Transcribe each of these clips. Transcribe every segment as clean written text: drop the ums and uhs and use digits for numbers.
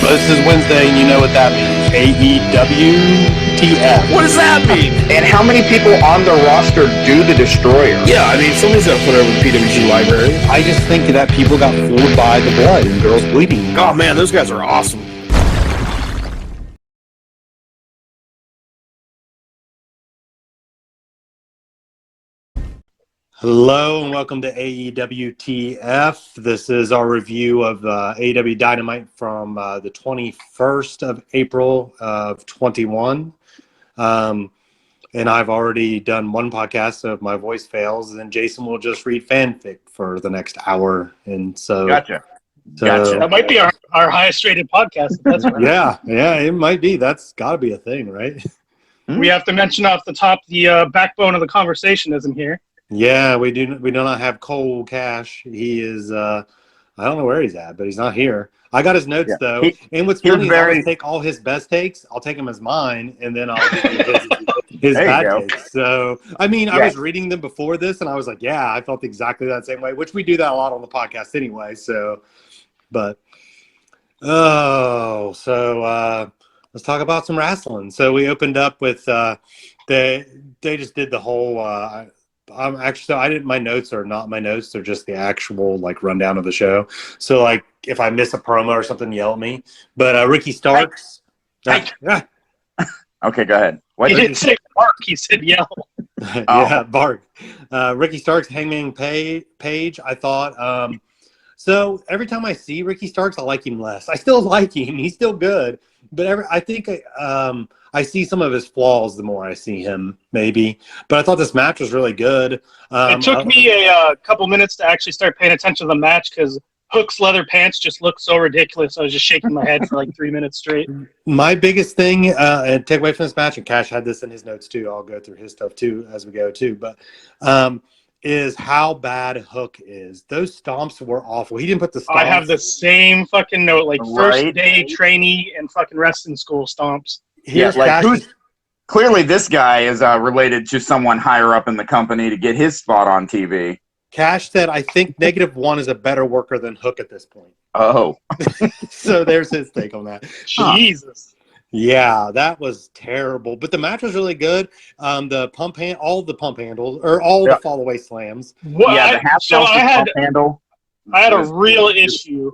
Well, this is Wednesday, and you know what that means. AEWTF. What does that mean? And how many people on the roster do the Destroyer? Yeah, I mean, somebody's got to put over the PWG library. I just think that people got fooled by the blood and girls bleeding. Oh, man, those guys are awesome. Hello and welcome to AEWTF. This is our review of AEW Dynamite from the 21st of April of 21. And I've already done one podcast, so if my voice fails, then Jason will just read fanfic for the next hour. And so, Gotcha. That might be our highest rated podcast. If that's right. Yeah, it might be. That's got to be a thing, right? We have to mention off the top the backbone of the conversation isn't here. Yeah, we do not have Cole Cash. He is I don't know where he's at, but he's not here. I got his notes though. And what's funny is I always take all his best takes, I'll take them as mine, and then I'll give you his bad takes. So I mean, I was reading them before this and I was like, yeah, I felt exactly that same way, which we do that a lot on the podcast anyway. So let's talk about some wrestling. So we opened up with they just did the whole my notes are not my notes. They're just the actual like rundown of the show. So like if I miss a promo or something, yell at me. But Ricky Starks. Okay, go ahead. What? He didn't say bark. He said yell. Yeah, bark. Ricky Starks, Hangman Page. I thought. So every time I see Ricky Starks, I like him less. I still like him. He's still good. But I think I see some of his flaws the more I see him, maybe. But I thought this match was really good. It took me a couple minutes to actually start paying attention to the match because Hook's leather pants just looked so ridiculous. I was just shaking my head for like 3 minutes straight. My biggest thing, and take away from this match, and Cash had this in his notes too. I'll go through his stuff too as we go too. But is how bad Hook is. Those stomps were awful. He didn't put the stomps. I have the same fucking note, like first day trainee and fucking wrestling school stomps. Clearly this guy is related to someone higher up in the company to get his spot on TV. Cash said, I think -1 is a better worker than Hook at this point. Oh. So there's his take on that. Jesus. Yeah, that was terrible. But the match was really good. All the pump handles, or all the fall away slams. The half pump handle. I had a real issue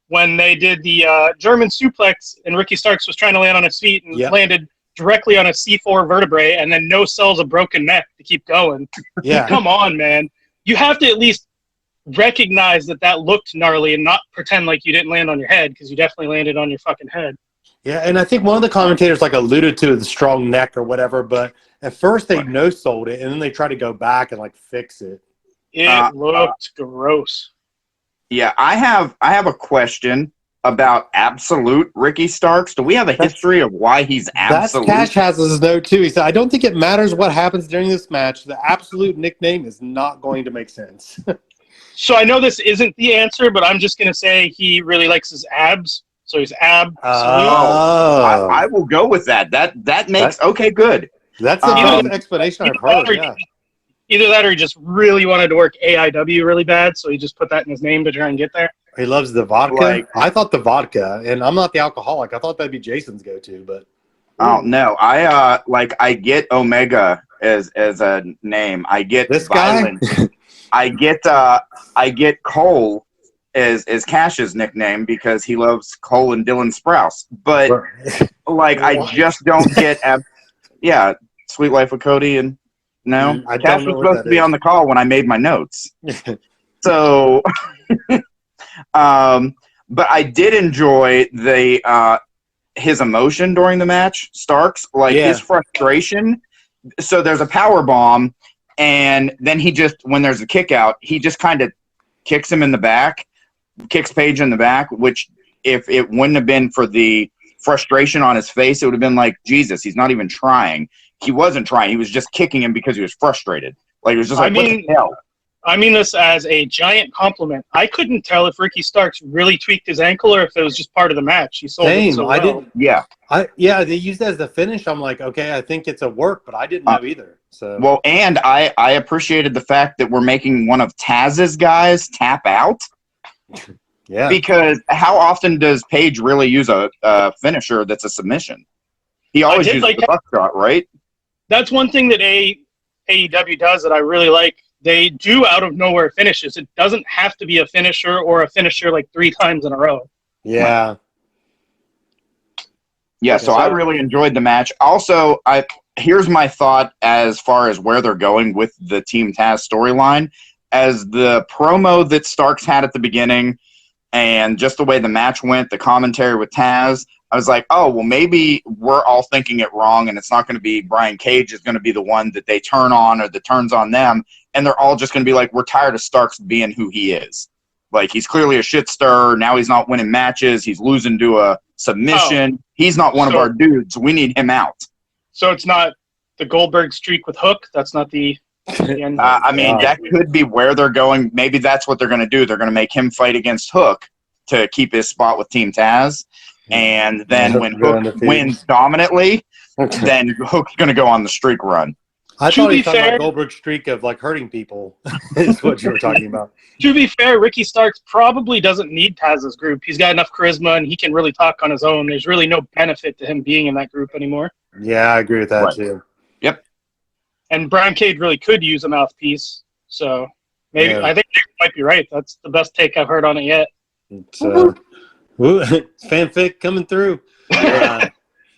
when they did the German suplex and Ricky Starks was trying to land on his feet and landed directly on a C4 vertebrae and then no cells a broken neck to keep going. Yeah. Come on, man. You have to at least recognize that looked gnarly and not pretend like you didn't land on your head because you definitely landed on your fucking head. Yeah, and I think one of the commentators alluded to the strong neck or whatever, but at first they no-sold it and then they tried to go back and fix it. It looked gross. Yeah, I have a question about absolute Ricky Starks. Do we have a history of why he's absolute? Cash has his note too. He said, I don't think it matters what happens during this match. The absolute nickname is not going to make sense. So I know this isn't the answer, but I'm just going to say he really likes his abs. So he's absolute. I will go with that. That makes okay, good. That's the best explanation I've heard. Either that or he just really wanted to work AIW really bad, so he just put that in his name to try and get there. He loves the vodka. I thought the vodka, and I'm not the alcoholic. I thought that'd be Jason's go-to, but oh no, I get Omega as a name. I get this Violent. Guy. I get Cole as Cash's nickname because he loves Cole and Dylan Sprouse. But I just don't get Sweet Life of Cody and Cash was supposed to be on the call when I made my notes. So but I did enjoy his emotion during the match, Starks, his frustration. So there's a power bomb and then when there's a kick out, he just kind of kicks him in the back. Kicks Page in the back, which if it wouldn't have been for the frustration on his face, it would have been like, Jesus, he's not even trying. He wasn't trying. He was just kicking him because he was frustrated. It was just what the hell? I mean this as a giant compliment. I couldn't tell if Ricky Starks really tweaked his ankle or if it was just part of the match. He sold it so well. I didn't. Yeah. They used it as the finish. I'm like, okay, I think it's a work, but I didn't know either. So well, and I appreciated the fact that we're making one of Taz's guys tap out. Yeah. Because how often does Page really use a finisher that's a submission? He always uses the buckshot, right? That's one thing that AEW does that I really like. They do out of nowhere finishes. It doesn't have to be a finisher or a finisher like 3 times in a row. Yeah. Yeah, so I really enjoyed the match. Also, here's my thought as far as where they're going with the Team Taz storyline. As the promo that Starks had at the beginning and just the way the match went, the commentary with Taz, I was like, oh, well, maybe we're all thinking it wrong, and it's not going to be Brian Cage is going to be the one that they turn on or that turns on them, and they're all just going to be like, we're tired of Starks being who he is. Like, he's clearly a shit stirrer. Now he's not winning matches. He's losing to a submission. He's not one of our dudes. We need him out. So it's not the Goldberg streak with Hook? That's not the end? I mean, that could be where they're going. Maybe that's what they're going to do. They're going to make him fight against Hook to keep his spot with Team Taz. And then when Hook wins dominantly, then Hook's going to go on the streak run. I thought he was talking about Goldberg's streak of like hurting people is what you were talking about. To be fair, Ricky Starks probably doesn't need Taz's group. He's got enough charisma and he can really talk on his own. There's really no benefit to him being in that group anymore. Yeah, I agree with that too. Yep. And Brian Cage really could use a mouthpiece. So maybe I think Nick might be right. That's the best take I've heard on it yet. It's, fanfic coming through.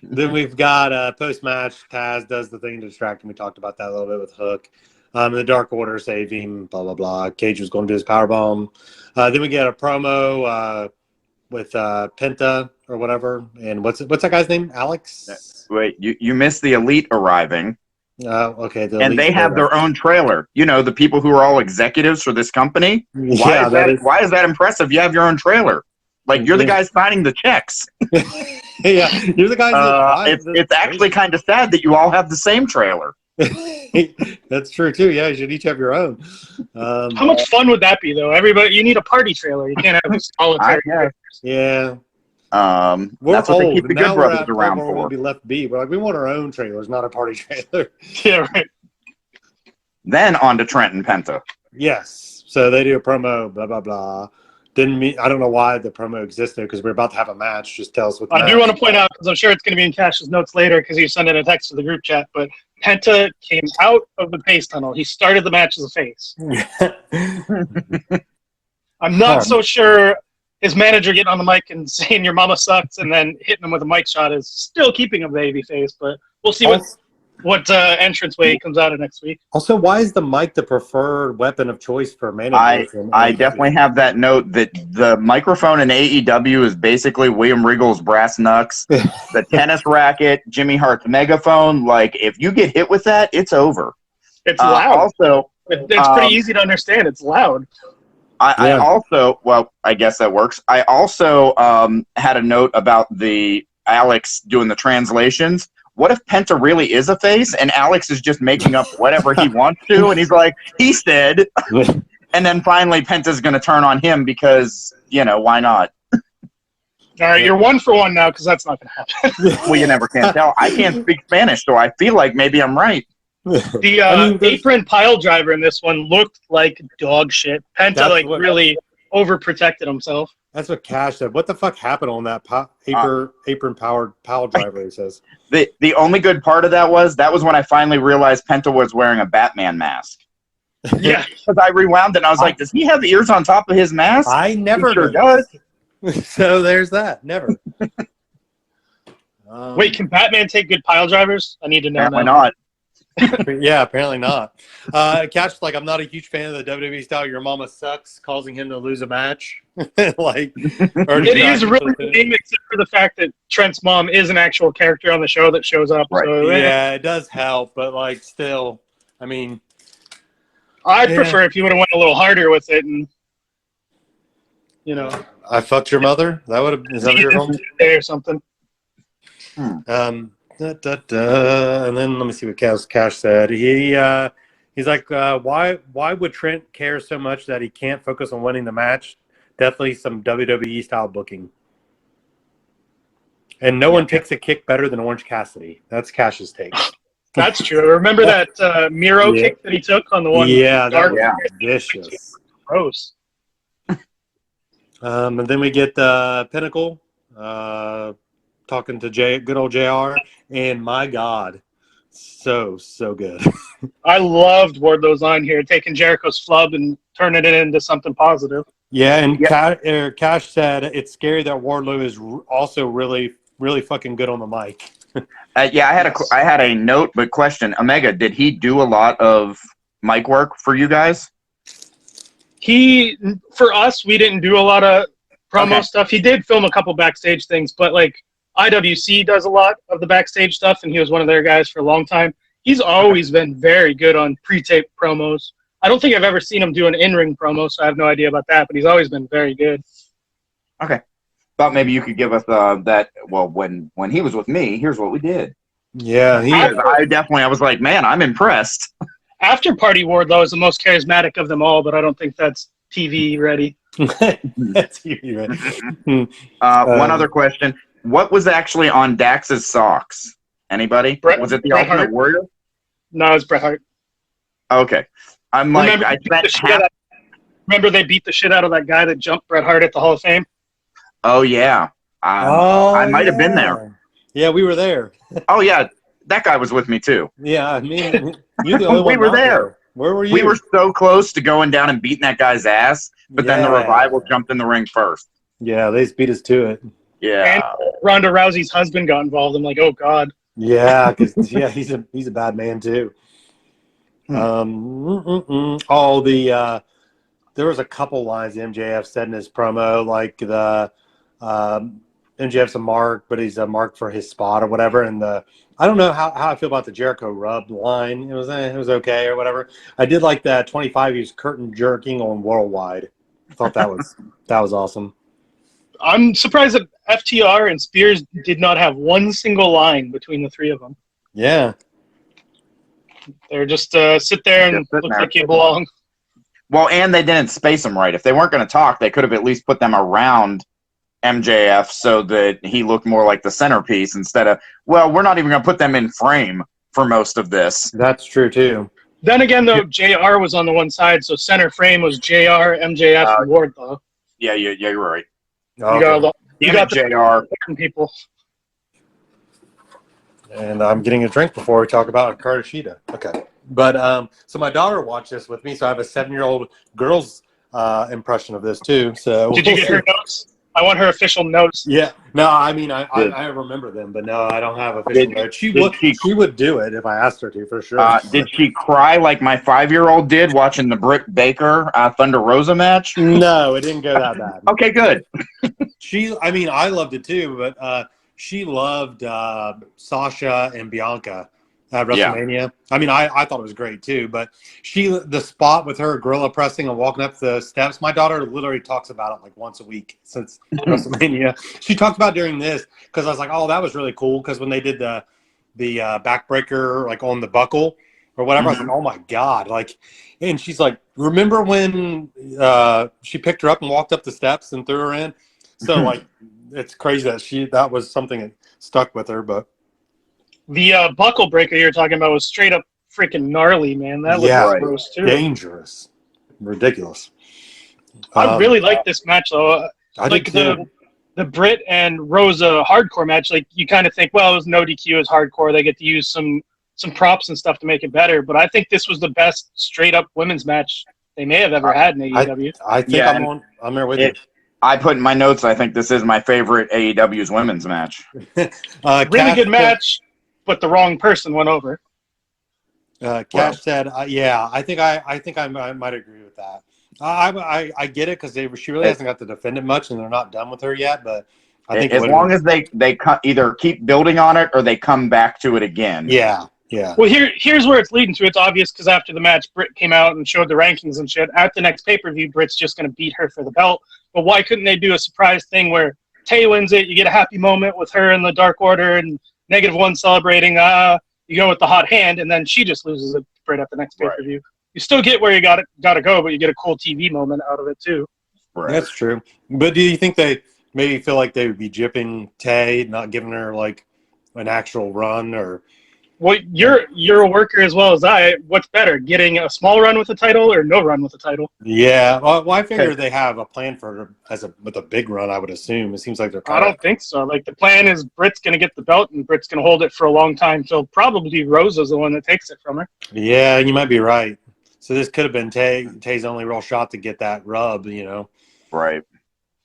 Then we've got post-match, Taz does the thing to distract him. We talked about that a little bit with Hook. The Dark Order save him, blah, blah, blah. Cage was going to do his powerbomb. Then we get a promo with Penta or whatever. And what's that guy's name? Alex? Wait, you missed the Elite arriving. Okay. And they have their own trailer. You know, the people who are all executives for this company. Why is that impressive? You have your own trailer. Like, you're the guys signing the checks. Yeah, you're the guys. It's actually kind of sad that you all have the same trailer. That's true too. Yeah, you should each have your own. How much fun would that be, though? Everybody, you need a party trailer. You can't have solitary. Yeah. That's what they keep the Good Brothers around for. We'll be left be. We're like, we want our own trailers, not a party trailer. Yeah, right. Then on to Trent and Penta. Yes. So they do a promo. Blah blah blah. I don't know why the promo existed because we're about to have a match. Just tell us what. I do want to point out because I'm sure it's going to be in Cash's notes later because he sent in a text to the group chat. But Penta came out of the face tunnel. He started the match as a face. I'm not so sure his manager getting on the mic and saying your mama sucks and then hitting him with a mic shot is still keeping him baby face. But we'll see what entranceway comes out of next week. Also, why is the mic the preferred weapon of choice for managers? I definitely have that note that the microphone in AEW is basically William Regal's brass knucks, the tennis racket, Jimmy Hart's megaphone. Like, if you get hit with that, it's over. It's loud. Also, it's pretty easy to understand. It's loud. I also, well, I guess that works. I also had a note about the Alex doing the translations. What if Penta really is a face and Alex is just making up whatever he wants to? And he's like, he said. And then finally Penta's going to turn on him because, why not? All right, you're 1 for 1 now because that's not going to happen. Well, you never can tell. I can't speak Spanish, so I feel like maybe I'm right. The apron pile driver in this one looked like dog shit. Penta really overprotected himself. That's what Cash said. What the fuck happened on that apron-powered pile driver, he says. The only good part of that was when I finally realized Penta was wearing a Batman mask. Yeah. Because I rewound it and I was like, does he have ears on top of his mask? I never sure does. So there's that. Never. Wait, can Batman take good pile drivers? I need to know. Apparently not. Yeah, apparently not. Cat's like, I'm not a huge fan of the WWE style. Your mama sucks, causing him to lose a match. It is really lame, except for the fact that Trent's mom is an actual character on the show that shows up. Right. So, yeah, it does help, but still, I mean, I'd prefer if you would have went a little harder with it, and I fucked your mother. That would have is that your home or something. And then let me see what Cash said. He's like, why would Trent care so much that he can't focus on winning the match? Definitely some WWE style booking. And no one takes a kick better than Orange Cassidy. That's Cash's take. That's true. Remember that Miro kick that he took on the one? Yeah, that was vicious. Gross. And then we get Pinnacle talking to good old JR, and my God, so good. I loved Wardlow's line here, taking Jericho's flub and turning it into something positive. Yeah, and Cash said it's scary that Wardlow is also really fucking good on the mic. I had a note, but question: Omega, did he do a lot of mic work for you guys? For us, we didn't do a lot of promo stuff. He did film a couple backstage things, but like IWC does a lot of the backstage stuff, and he was one of their guys for a long time. He's always been very good on pre-tape promos. I don't think I've ever seen him do an in-ring promo, so I have no idea about that, but he's always been very good. Okay. Thought maybe you could give us that. Well, when he was with me, here's what we did. Yeah, I was like, man, I'm impressed. After Party Wardlow is the most charismatic of them all, but I don't think that's TV ready. That's TV ready. One other question: what was actually on Dax's socks? Anybody? Was it the Bret Ultimate Hart? Warrior? No, it's Bret Hart. Okay, I'm like, remember they beat the shit out of that guy that jumped Bret Hart at the Hall of Fame? Oh yeah, I might have been there. Yeah, we were there. Oh yeah, that guy was with me too. Yeah, I mean, you're the only one. We were there. Where were you? We were so close to going down and beating that guy's ass, but then the Revival jumped in the ring first. Yeah, they beat us to it. Yeah, and Ronda Rousey's husband got involved. I'm like, oh god. Yeah, because he's a bad man too. There was a couple lines MJF said in his promo, like the MJF's a mark, but he's a mark for his spot or whatever. And I don't know how I feel about the Jericho rub line. It was okay or whatever. I did like that 25 he was curtain jerking on Worldwide. I thought that was awesome. I'm surprised that FTR and Spears did not have one single line between the three of them. Yeah. They're just sit there and look like you belong. Well, and they didn't space them right. If they weren't going to talk, they could have at least put them around MJF so that he looked more like the centerpiece instead of, well, we're not even going to put them in frame for most of this. That's true, too. Then again, though, JR was on the one side, so center frame was JR, MJF, and Wardlow. Yeah, you're right. Okay. You got the JR people. And I'm getting a drink before we talk about Kardashida. Okay. But so my daughter watched this with me, so I have a 7-year-old girl's impression of this too. So did you get her notes? I want her official notes. Yeah. No, I mean I remember them, but no, I don't have official notes. She would do it if I asked her to, for sure. Did she cry like my 5-year-old did watching the Britt Baker Thunder Rosa match? No, it didn't go that bad. Okay, good. I loved it too, but she loved Sasha and Bianca at WrestleMania. Yeah. I mean, I thought it was great too, but the spot with her gorilla pressing and walking up the steps, my daughter literally talks about it like once a week since WrestleMania. She talked about during this because I was like, oh, that was really cool because when they did the backbreaker like on the buckle or whatever, I was like, oh my God. Like, and she's like, remember when she picked her up and walked up the steps and threw her in? So like, it's crazy that was something that stuck with her, but the buckle breaker you're talking about was straight up freaking gnarly, man. That was gross too. Dangerous, ridiculous. I really like this match though. I did too. The Britt and Rosa hardcore match. Like you kind of think, well, it was no DQ, is hardcore. They get to use some props and stuff to make it better. But I think this was the best straight up women's match they may have ever had in AEW. I think I'm there with you. I put in my notes, I think this is my favorite AEW's women's match. Really good match, but the wrong person went over. Cash said, "Yeah, I think I might agree with that. I get it because she really hasn't got to defend it much, and they're not done with her yet. But I think as long as they either keep building on it or they come back to it again. Yeah. Well, here's where it's leading to. It's obvious because after the match, Britt came out and showed the rankings and shit. At the next pay-per-view, Britt's just going to beat her for the belt. But why couldn't they do a surprise thing where Tay wins it, you get a happy moment with her in the Dark Order and -1 celebrating, you go with the hot hand, and then she just loses it Britt at the next pay-per-view. You still get where you got to go, but you get a cool TV moment out of it too. Right. That's true. But do you think they maybe feel like they would be gypping Tay, not giving her like an actual run or Well, you're a worker as well as I. What's better, getting a small run with the title or no run with the title? Yeah, well I figure they have a plan for with a big run. I would assume it seems like they're. I don't think so. Like the plan is, Britt's gonna get the belt, and Britt's gonna hold it for a long time. So probably Rosa's the one that takes it from her. Yeah, you might be right. So this could have been Tay's only real shot to get that rub, Right.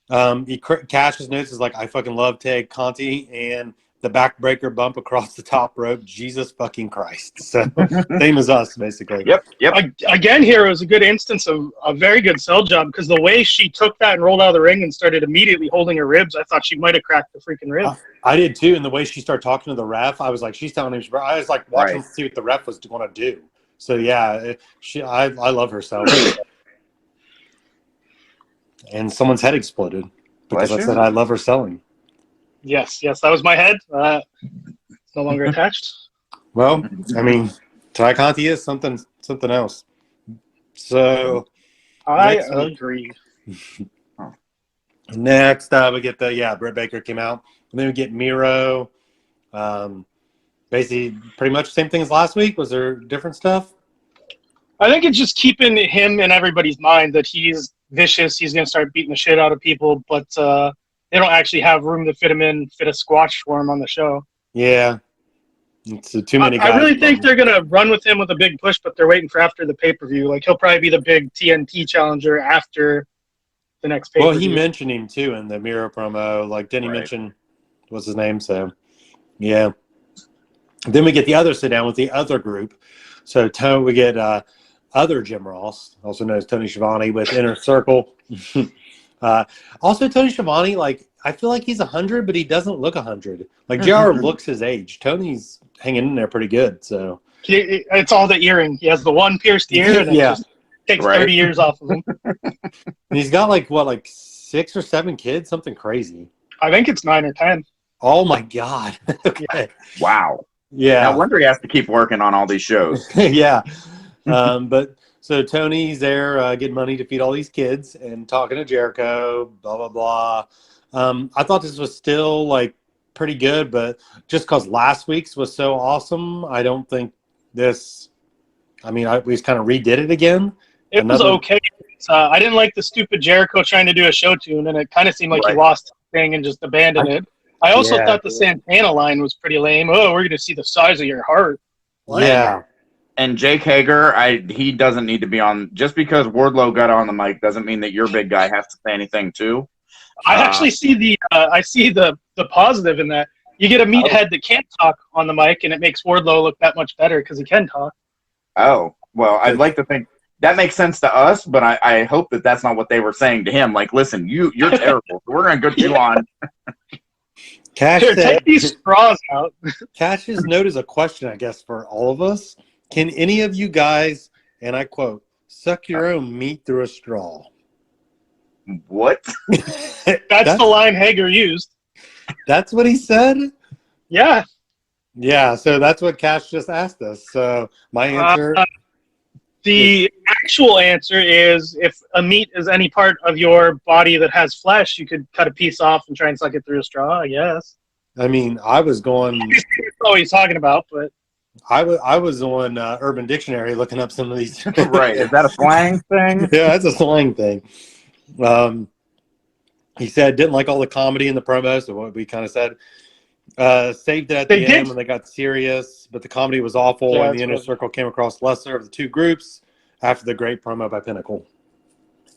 Cash's notes is like, I fucking love Tay Conti and the backbreaker bump across the top rope. Jesus fucking Christ. So same as us, basically. Yep. Again, here was a good instance of a very good sell job because the way she took that and rolled out of the ring and started immediately holding her ribs, I thought she might have cracked the freaking rib. I did too. And the way she started talking to the ref, I was like, she's telling him. I was like watching to see what the ref was going to do. So yeah, I love her so. And someone's head exploded because I said I love her selling. Yes, that was my head. It's no longer attached. Well, I mean, Tay Conti is something else. So I agree. Next, we get Britt Baker came out, and then we get Miro. Basically, pretty much the same thing as last week. Was there different stuff? I think it's just keeping him in everybody's mind that he's vicious. He's going to start beating the shit out of people, but they don't actually have room to fit a squash for him on the show. Yeah. It's too many guys. I really think they're going to run with him with a big push, but they're waiting for after the pay-per-view. Like, he'll probably be the big TNT challenger after the next pay-per-view. Well, he mentioned him, too, in the Miro promo. Like, didn't he mention what's his name? So, yeah. Then we get the other sit-down with the other group. So, we get other Jim Ross, also known as Tony Schiavone, with Inner Circle. Also, Tony Schiavone, like, I feel like he's 100, but he doesn't look 100. Like, JR looks his age. Tony's hanging in there pretty good. So it's all the earring. He has the one pierced ear, and it just takes 30 years off of him. And he's got, like 6 or 7 kids? Something crazy. I think it's 9 or 10. Oh, my God. Okay. Wow. Yeah. No wonder he has to keep working on all these shows. Yeah. But so Tony's there getting money to feed all these kids and talking to Jericho, blah, blah, blah. I thought this was still like pretty good, but just because last week's was so awesome, I don't think this, we just kind of redid it again. It was okay. I didn't like the stupid Jericho trying to do a show tune, and it kind of seemed like he lost the thing and just abandoned it. I also thought the Santana line was pretty lame. Oh, we're going to see the size of your heart. What? Yeah. And Jake Hager, he doesn't need to be on. Just because Wardlow got on the mic doesn't mean that your big guy has to say anything too. I actually see the positive in that. You get a meathead that can't talk on the mic, and it makes Wardlow look that much better because he can talk. Oh, well, I'd like to think that makes sense to us, but I hope that that's not what they were saying to him. Like, listen, you're terrible. So we're going to get you on. Cash Here, take these straws out. Cash's note is a question, I guess, for all of us. Can any of you guys, and I quote, suck your own meat through a straw? What? That's the line Hager used. That's what he said? Yeah. Yeah, so that's what Cash just asked us. So my answer... the actual answer is if a meat is any part of your body that has flesh, you could cut a piece off and try and suck it through a straw, I guess. I mean, I was going... That's what he's talking about, but... I was on Urban Dictionary looking up some of these. Right. Is that a slang thing? Yeah, that's a slang thing. He said didn't like all the comedy in the promo, so what we kind of said. Saved it at the end when they got serious, but the comedy was awful, and the Inner Circle came across lesser of the two groups after the great promo by Pinnacle.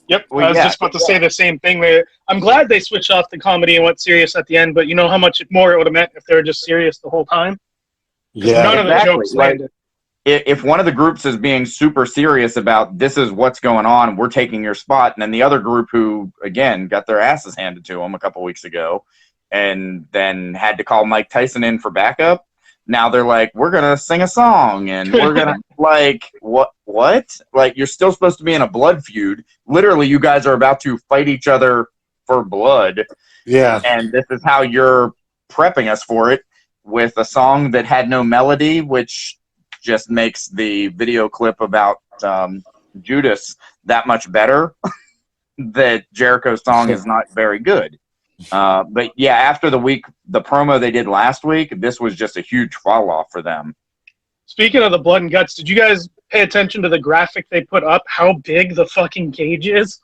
Yep, I was just about to say the same thing there. I'm glad they switched off the comedy and went serious at the end, but you know how much more it would have meant if they were just serious the whole time? Yeah, none of the jokes landed. If one of the groups is being super serious about this is what's going on, we're taking your spot, and then the other group who, again, got their asses handed to them a couple weeks ago and then had to call Mike Tyson in for backup, now they're like, we're going to sing a song, and we're going to, like, what? Like, you're still supposed to be in a blood feud. Literally, you guys are about to fight each other for blood. Yeah. And this is how you're prepping us for it, with a song that had no melody, which just makes the video clip about Judas that much better. That Jericho's song is not very good. But yeah, after the promo they did last week, this was just a huge fall off for them. Speaking of the blood and guts, did you guys pay attention to the graphic they put up? How big the fucking cage is?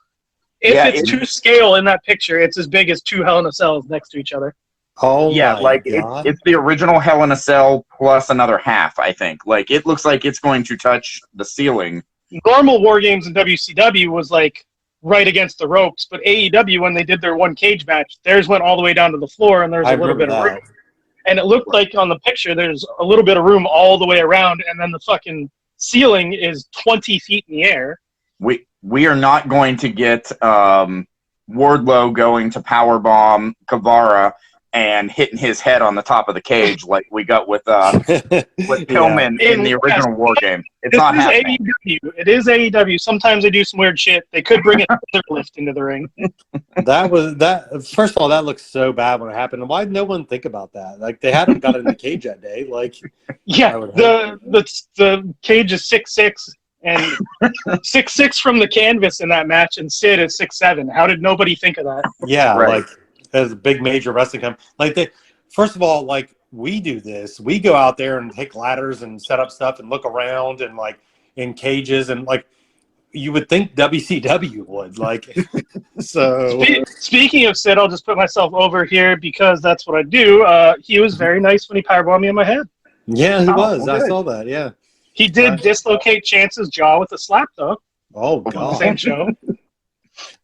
If it's to scale in that picture, it's as big as 2 Hell in a Cells next to each other. Oh yeah, my God. It's the original Hell in a Cell plus another half, I think. Like, it looks like it's going to touch the ceiling. Normal War Games in WCW was like right against the ropes, but AEW, when they did their one cage match, theirs went all the way down to the floor, and there's a little bit of room. And it looked like on the picture there's a little bit of room all the way around, and then the fucking ceiling is 20 feet in the air. We are not going to get Wardlow going to powerbomb Guevara and hitting his head on the top of the cage like we got with Pillman in the original War Game. It's not happening. AEW. It is AEW. Sometimes they do some weird shit. They could bring a lift into the ring. First of all, that looks so bad when it happened. Why did no one think about that? Like, they hadn't got in the cage that day. Like, yeah, the cage is 6'6", and 6'6" from the canvas in that match, and Sid is 6'7". How did nobody think of that? Yeah, right. Like, as a big major wrestling company, like first of all, like, we do this. We go out there and take ladders and set up stuff and look around and like in cages, and like you would think WCW would, like. So speaking of Sid, I'll just put myself over here because that's what I do. He was very nice when he powerbombed me in my head. Yeah, he was. Well, I saw that. Yeah, he did dislocate Chance's jaw with a slap, though. Oh God! Same show.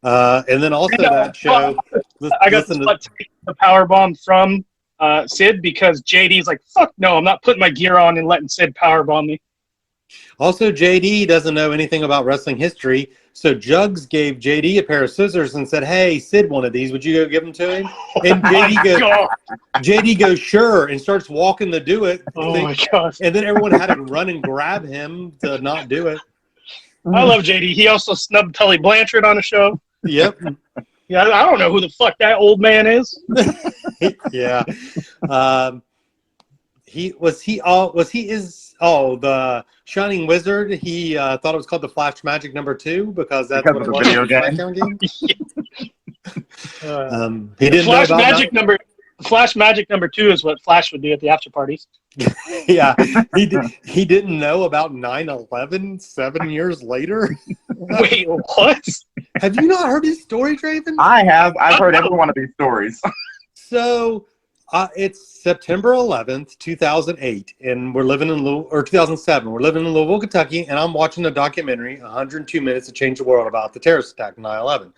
And then also that show. I got to take the powerbomb from Sid because JD's like, fuck no, I'm not putting my gear on and letting Sid powerbomb me. Also, JD doesn't know anything about wrestling history, so Jugs gave JD a pair of scissors and said, hey, Sid wanted these. Would you go give them to him? And JD goes, sure, and starts walking to do it. Oh, my gosh. And then everyone had to run and grab him to not do it. I love JD. He also snubbed Tully Blanchard on a show. Yep. Yeah, I don't know who the fuck that old man is. Yeah. The Shining Wizard. He thought it was called the Flash Magic #2 because that's what it was. Video game. He didn't know about Flash Magic #2 is what Flash would do at the after parties. Yeah, he didn't know about 9/11 7 years later. Wait, what? Have you not heard his story, Draven? I have. I've heard every one of these stories. So it's September 11th, 2008, and we're living in 2007. We're living in Louisville, Kentucky, and I'm watching a documentary, 102 Minutes to Change the World, about the terrorist attack, 9/11.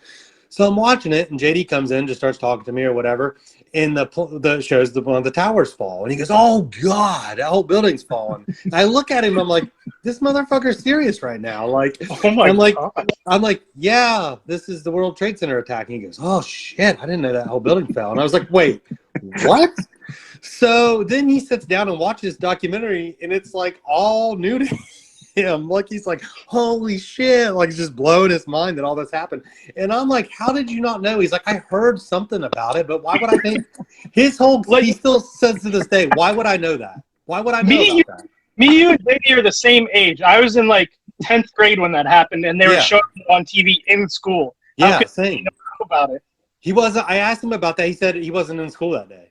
So I'm watching it, and JD comes in, just starts talking to me or whatever, and the shows one of the towers fall, and he goes, "Oh God, the whole building's falling." And I look at him, I'm like, "This motherfucker's serious right now." Like, oh my God. I'm like, "Yeah, this is the World Trade Center attack." And he goes, "Oh shit, I didn't know that whole building fell." And I was like, "Wait, what?" So then he sits down and watches this documentary, and it's like all new to him. Like, he's like, holy shit, like, it's just blowing his mind that all this happened. And I'm like, how did you not know? He's like, I heard something about it, but why would I think his whole, like, he still says to this day, why would I know that? Why would I know about that? Me, you, and Davey are the same age. I was in like 10th grade when that happened, and they were showing it on TV in school. Yeah, same. Know about it. He wasn't. I asked him about that. He said he wasn't in school that day.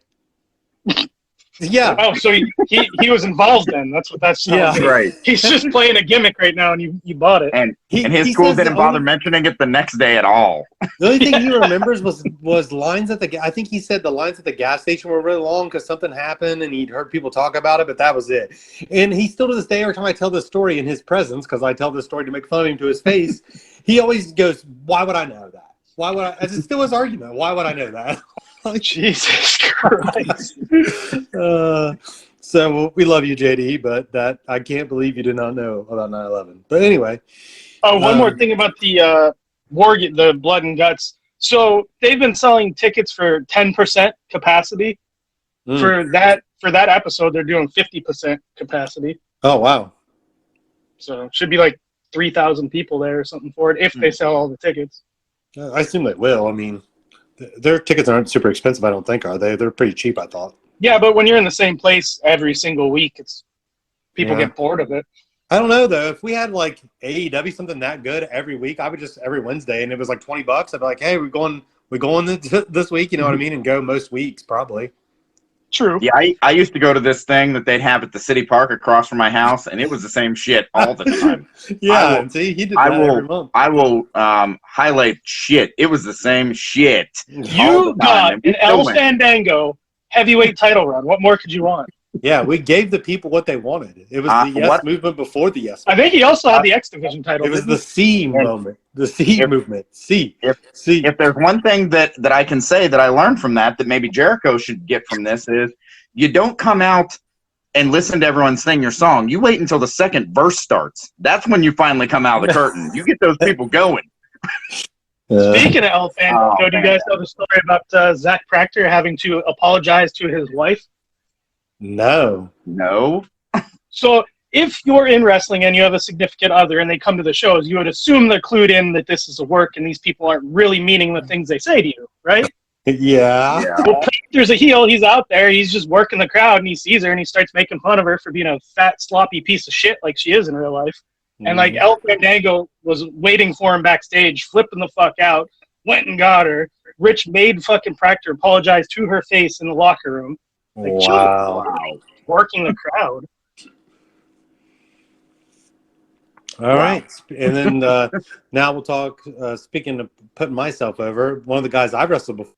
Yeah. Oh, so he was involved then. That's what that's. Yeah, right. He's just playing a gimmick right now, and you bought it. And his school didn't bother mentioning it the next day at all. The only thing he remembers was lines at the. I think he said the lines at the gas station were really long because something happened, and he'd heard people talk about it, but that was it. And he still to this day, every time I tell this story in his presence, because I tell this story to make fun of him to his face, he always goes, "Why would I know that? Why would I?" It's still his argument. Why would I know that? Like, Jesus Christ. So we love you, JD, but that I can't believe you did not know about 9/11. But anyway. Oh, one more thing about the the blood and guts. So they've been selling tickets for 10% capacity. For that episode, they're doing 50% capacity. Oh wow! So it should be like 3,000 people there or something for it if they sell all the tickets. I assume they will. I mean, their tickets aren't super expensive, I don't think, are they? They're pretty cheap, I thought. Yeah, but when you're in the same place every single week, people get bored of it. I don't know, though. If we had, like, AEW, something that good every week, I would just, every Wednesday, and it was like $20, I'd be like, hey, we're going this week, you know what I mean, and go most weeks, probably. True. Yeah, I used to go to this thing that they'd have at the city park across from my house, and it was the same shit all the time. Yeah, and see, he did that every month. I will highlight shit. It was the same shit. You got an El Fandango heavyweight title run. What more could you want? Yeah, we gave the people what they wanted. It was the yes movement before the yes movement. I think he also had the X Division title. It was the C moment. The C movement. C. If there's one thing that I can say that I learned from that maybe Jericho should get from this is you don't come out and listen to everyone sing your song. You wait until the second verse starts. That's when you finally come out of the curtain. You get those people going. Speaking of El Fandango, do you guys know the story about Zach Proctor having to apologize to his wife? No. So if you're in wrestling and you have a significant other and they come to the shows, you would assume they're clued in that this is a work and these people aren't really meaning the things they say to you, right? Yeah. Well, Proctor's a heel. He's out there. He's just working the crowd, and he sees her, and he starts making fun of her for being a fat, sloppy piece of shit like she is in real life. And like El Fandango was waiting for him backstage, flipping the fuck out, went and got her. Rich made fucking Proctor apologize to her face in the locker room. Like, wow. Working the crowd. All right. And then now we'll talk, speaking of putting myself over, one of the guys I wrestled before.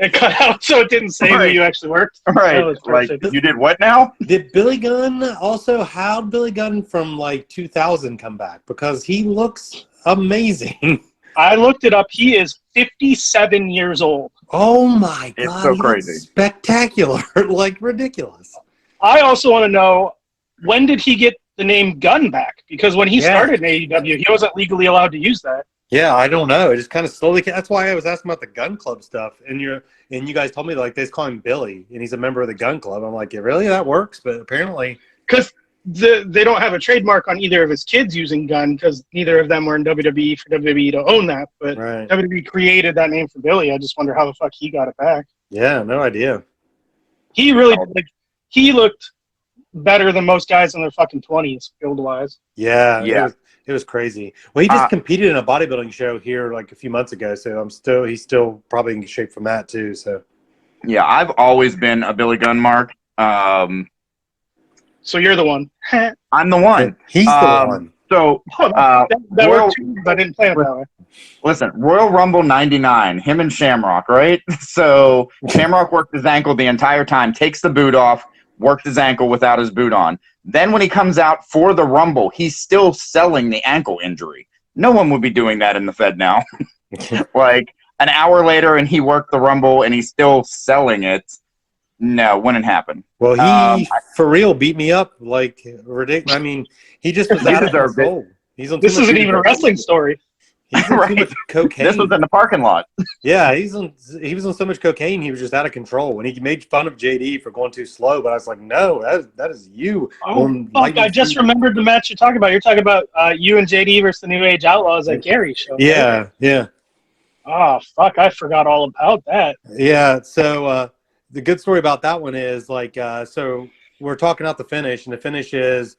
It cut out so it didn't say who you actually worked. Right. Like, you did what now? Did Billy Gunn also, how'd Billy Gunn from like 2000 come back? Because he looks amazing. I looked it up. He is 57 years old. Oh my God. It's so crazy. Spectacular. Like ridiculous. I also want to know, when did he get the name Gunn back? Because when he started in AEW, he wasn't legally allowed to use that. Yeah, I don't know. It just kind of slowly. That's why I was asking about the Gun Club stuff, and you guys told me like they just call him Billy, and he's a member of the Gun Club. I'm like, yeah, really? That works? But apparently, because they don't have a trademark on either of his kids using Gun, because neither of them were in WWE for WWE to own that. But WWE created that name for Billy. I just wonder how the fuck he got it back. Yeah, no idea. He really he looked better than most guys in their fucking 20s, build wise. Yeah. It was crazy. Well, he just competed in a bodybuilding show here like a few months ago, so he's still probably in shape from that too. So yeah, I've always been a Billy Gunn mark. So you're the one. I'm the one. He's the one. So that worked too, but I didn't plan it that way. Listen, Royal Rumble '99, him and Shamrock, right? So Shamrock worked his ankle the entire time, takes the boot off, worked his ankle without his boot on. Then when he comes out for the Rumble, he's still selling the ankle injury. No one would be doing that in the Fed now. Like an hour later and he worked the Rumble and he's still selling it. No, wouldn't happen. Well, he for real beat me up like ridiculous. I mean, he just was out of control. This isn't even a wrestling story. He's on too much cocaine. This was in the parking lot. Yeah, he was on so much cocaine, he was just out of control. When he made fun of JD for going too slow, but I was like, no, that is you. Oh, fuck, I just remembered the match you're talking about. You're talking about you and JD versus the New Age Outlaws at Gary show. Yeah, right? Yeah. Oh, fuck, I forgot all about that. Yeah, so the good story about that one is, like, so we're talking out the finish, and the finish is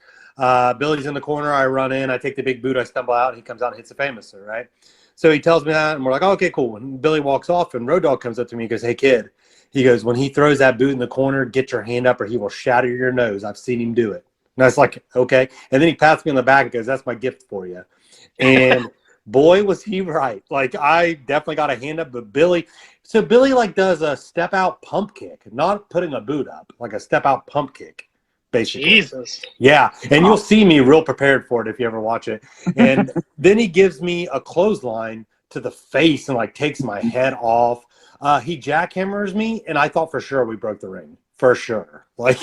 Billy's in the corner, I run in, I take the big boot, I stumble out, he comes out and hits the Famouser, right? So he tells me that, and we're like, oh, okay, cool. And Billy walks off, and Road Dogg comes up to me and goes, hey, kid. He goes, when he throws that boot in the corner, get your hand up or he will shatter your nose. I've seen him do it. And I was like, okay. And then he pats me on the back and goes, that's my gift for you. And boy, was he right. Like, I definitely got a hand up, but Billy like does a step out pump kick, not putting a boot up, like a step out pump kick. Basically. Jesus. Yeah, and you'll see me real prepared for it if you ever watch it. And then he gives me a clothesline to the face and like takes my head off. He jackhammers me, and I thought for sure we broke the ring. For sure. Like,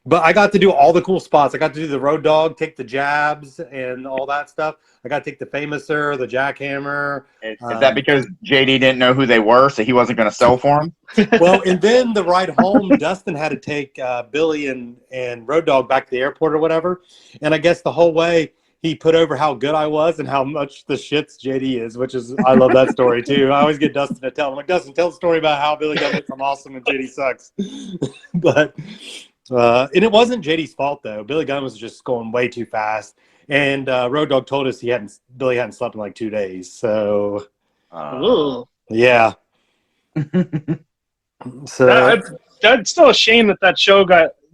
but I got to do all the cool spots. I got to do the Road Dogg, take the jabs and all that stuff. I got to take the Famouser, the jackhammer. Is that because JD didn't know who they were, so he wasn't going to sell for them? Well, and then the ride home, Dustin had to take Billy and Road Dogg back to the airport or whatever. And I guess the whole way he put over how good I was and how much the shits JD is, which is, I love that story too. I always get Dustin to tell him, like, Dustin, tell the story about how Billy got it from awesome and JD sucks. But and it wasn't JD's fault though. Billy Gunn was just going way too fast. And Road Dogg told us Billy hadn't slept in like 2 days. So, yeah. So that's still a shame that show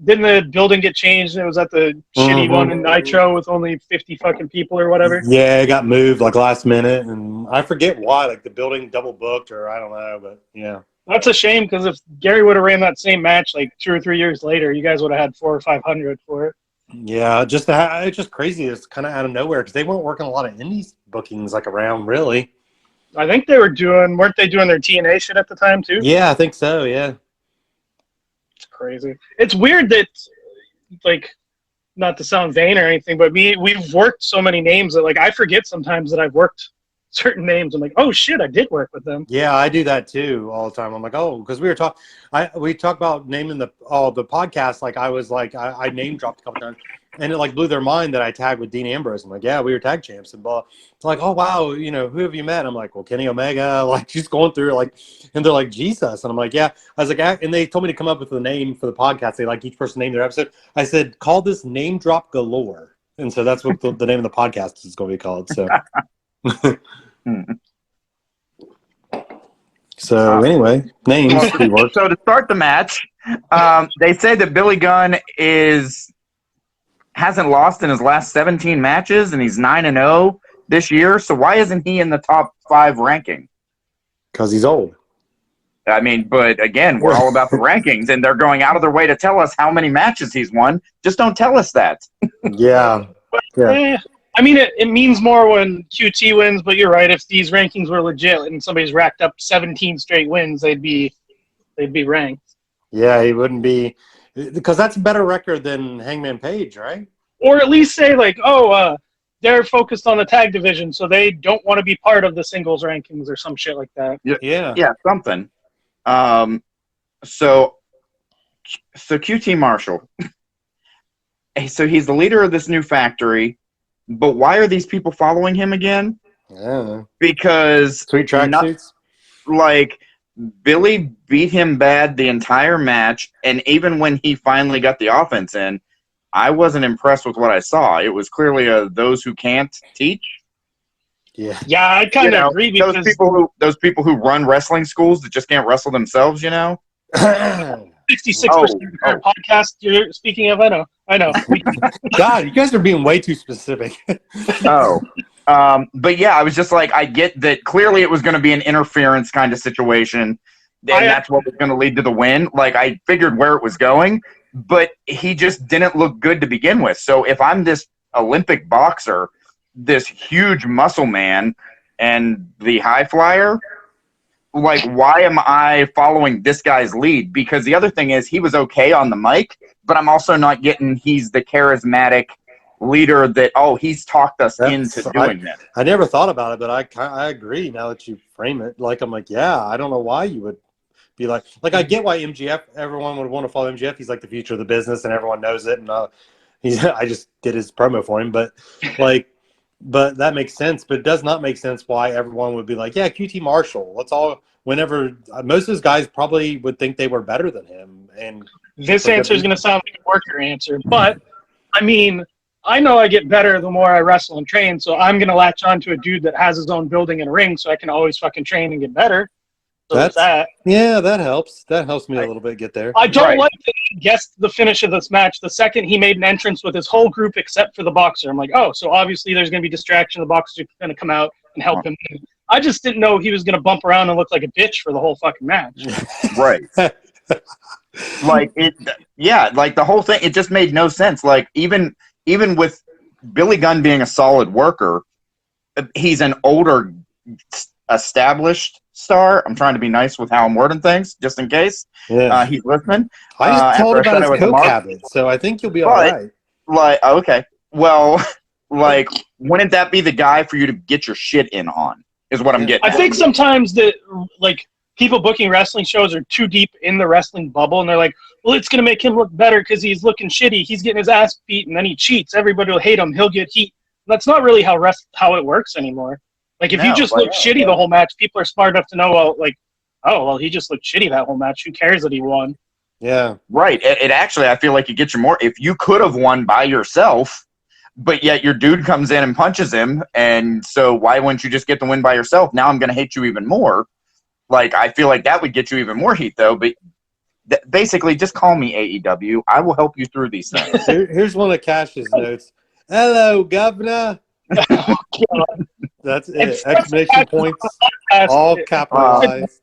didn't the building get changed and it was at the shitty one in Nitro with only 50 fucking people or whatever? Yeah, it got moved like last minute, and I forget why. Like the building double booked, or I don't know, but yeah. That's a shame because if Gary would have ran that same match like 2 or 3 years later, you guys would have had 400 or 500 for it. Yeah, it's just crazy. It's kind of out of nowhere because they weren't working a lot of indies bookings like around really. I think they weren't they doing their TNA shit at the time too? Yeah, I think so. Yeah, it's crazy. It's weird that, like, not to sound vain or anything, but we've worked so many names that like I forget sometimes that I've worked certain names. I'm like, oh shit, I did work with them. Yeah, I do that too all the time. I'm like, oh, because we talked about naming the podcast. Like I was like, I name dropped a couple times, and it like blew their mind that I tagged with Dean Ambrose. I'm like, yeah, we were tag champs, and blah. It's like, oh wow, who have you met? I'm like, well, Kenny Omega. Like she's going through like, and they're like Jesus, and I'm like, yeah. I was like, and they told me to come up with a name for the podcast. They like each person named their episode. I said, call this Name Drop Galore, and so that's what the name of the podcast is going to be called. So. So anyway, names. So to start the match, they say that Billy Gunn hasn't lost in his last 17 matches, and he's 9-0 this year. So why isn't he in the top 5 ranking? Because he's old. I mean, but again, we're all about the rankings, and they're going out of their way to tell us how many matches he's won. Just don't tell us that. Yeah. I mean, it means more when QT wins, but you're right. If these rankings were legit and somebody's racked up 17 straight wins, they'd be ranked. Yeah, he wouldn't be, because that's a better record than Hangman Page, right? Or at least say like, they're focused on the tag division, so they don't want to be part of the singles rankings or some shit like that. Yeah, something. So QT Marshall. So he's the leader of this new factory. But why are these people following him again? Yeah. Because sweet tracksuits. Like Billy beat him bad the entire match, and even when he finally got the offense in, I wasn't impressed with what I saw. It was clearly those who can't teach. Yeah. Yeah, I kind of agree because those people who run wrestling schools that just can't wrestle themselves, 66% of the current podcast you're speaking of, I know. God, you guys are being way too specific. But yeah, I was just like, I get that clearly it was going to be an interference kind of situation, and that's what was going to lead to the win. Like, I figured where it was going, but he just didn't look good to begin with. So if I'm this Olympic boxer, this huge muscle man, and the high flyer, like, why am I following this guy's lead? Because the other thing is, he was okay on the mic, but I'm also not getting he's the charismatic leader that, he's talked us into doing this. I never thought about it, but I agree now that you frame it. Like, I'm like, yeah, I don't know why you would be like I get why MGF, everyone would want to follow MGF. He's like the future of the business, and everyone knows it. And I just did his promo for him, but but that makes sense. But it does not make sense why everyone would be like, yeah, QT Marshall. Let's all. Whenever most of those guys probably would think they were better than him. And this answer is going to sound like a worker answer, but I mean, I know I get better the more I wrestle and train, so I'm going to latch on to a dude that has his own building and ring, so I can always fucking train and get better. So that's that. Yeah, that helps. That helps me a little bit get there. I don't like that he guessed the finish of this match the second he made an entrance with his whole group except for the boxer. I'm like, so obviously there's going to be distraction. The boxer's going to come out and help him. I just didn't know he was going to bump around and look like a bitch for the whole fucking match. Right. Like the whole thing, it just made no sense. Like, even with Billy Gunn being a solid worker, he's an older, established star. I'm trying to be nice with how I'm wording things, just in case he's listening. I just told about his coke habit, so I think you'll be all right. Like, okay. Well, like, wouldn't that be the guy for you to get your shit in on? Is what I'm getting. I think sometimes that, like, people booking wrestling shows are too deep in the wrestling bubble, and they're like, well, it's going to make him look better because he's looking shitty. He's getting his ass beat, and then he cheats. Everybody will hate him. He'll get heat. That's not really how it works anymore. Like, if you just look shitty the whole match, people are smart enough to know, he just looked shitty that whole match. Who cares that he won? Yeah. Right. It actually, I feel like it gets you more. If you could have won by yourself, but yet your dude comes in and punches him, and so why wouldn't you just get the win by yourself? Now I'm going to hate you even more. Like, I feel like that would get you even more heat, though. But basically, just call me AEW. I will help you through these things. Here's one of Cash's notes. Hello, Governor. Oh, God. That's it. Exclamation points, all capitalized.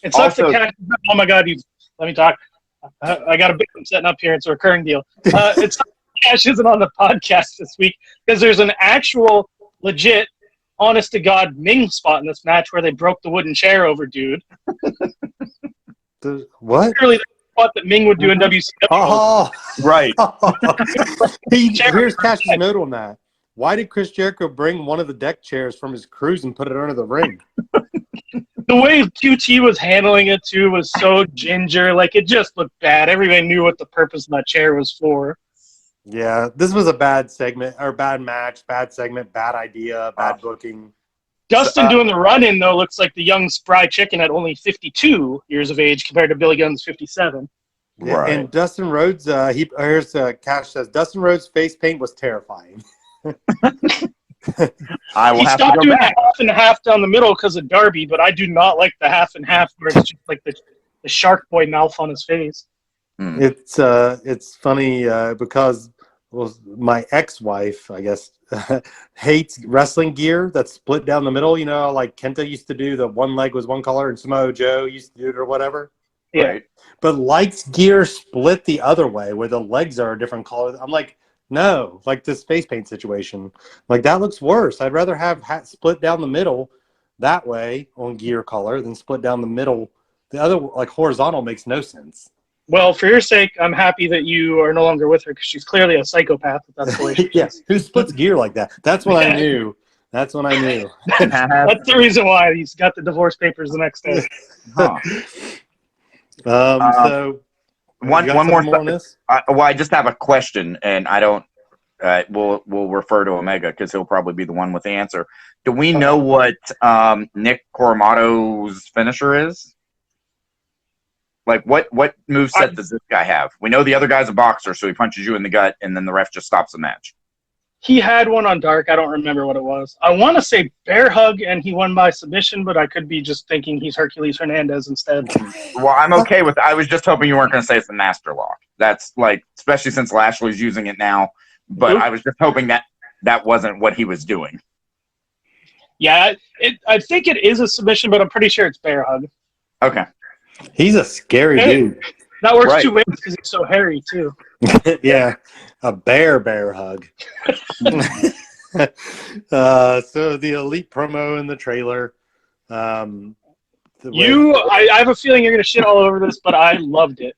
It sucks Also- that Cash. Oh my God! Let me talk. I got a bit I'm setting up here. It's a recurring deal. It's Cash isn't on the podcast this week because there's an actual, legit, honest to God Ming spot in this match where they broke the wooden chair over, dude. What? Clearly, the spot that Ming would do in WCW. Oh, Right. Here's Cash's note on that. Why did Chris Jericho bring one of the deck chairs from his cruise and put it under the ring? The way QT was handling it too was so ginger. Like, it just looked bad. Everybody knew what the purpose of that chair was for. Yeah, this was a bad segment or bad match, bad segment, bad idea, bad booking. Dustin doing the run-in, though, looks like the young spry chicken at only 52 years of age compared to Billy Gunn's 57. Yeah, Right. and Dustin Rhodes, here's Cash says, Dustin Rhodes' face paint was terrifying. I will He have to stopped go doing back. the half and half down the middle because of Darby, but I do not like the half and half where it's just like the Shark Boy mouth on his face. It's funny because my ex-wife, I guess, hates wrestling gear that's split down the middle. You know, like Kenta used to do, the one leg was one color, and Samoa Joe used to do it or whatever. Yeah. Right. But likes gear split the other way where the legs are a different color. I'm like, no, like this face paint situation. Like, that looks worse. I'd rather have split down the middle that way on gear color than split down the middle. The other, like, horizontal makes no sense. Well, for your sake, I'm happy that you are no longer with her because she's clearly a psychopath. If that's the way she is. Yes, who splits gear like that? That's when I knew. That's when I knew. That's the reason why he's got the divorce papers the next day. Huh. So One you got more something more on this? I just have a question, and I don't. We'll refer to Omega because he'll probably be the one with the answer. Do we know what Nick Coromato's finisher is? Like, what moveset does this guy have? We know the other guy's a boxer, so he punches you in the gut, and then the ref just stops the match. He had one on Dark. I don't remember what it was. I want to say bear hug, and he won by submission, but I could be just thinking he's Hercules Hernandez instead. Well, I'm okay with. I was just hoping you weren't going to say it's the master lock. That's like, especially since Lashley's using it now. But I was just hoping that wasn't what he was doing. Yeah, I think it is a submission, but I'm pretty sure it's bear hug. Okay. He's a scary dude. That works Right. two ways because he's so hairy too. Yeah, a bear hug. So the Elite promo in the trailer. I have a feeling you're going to shit all over this, but I loved it.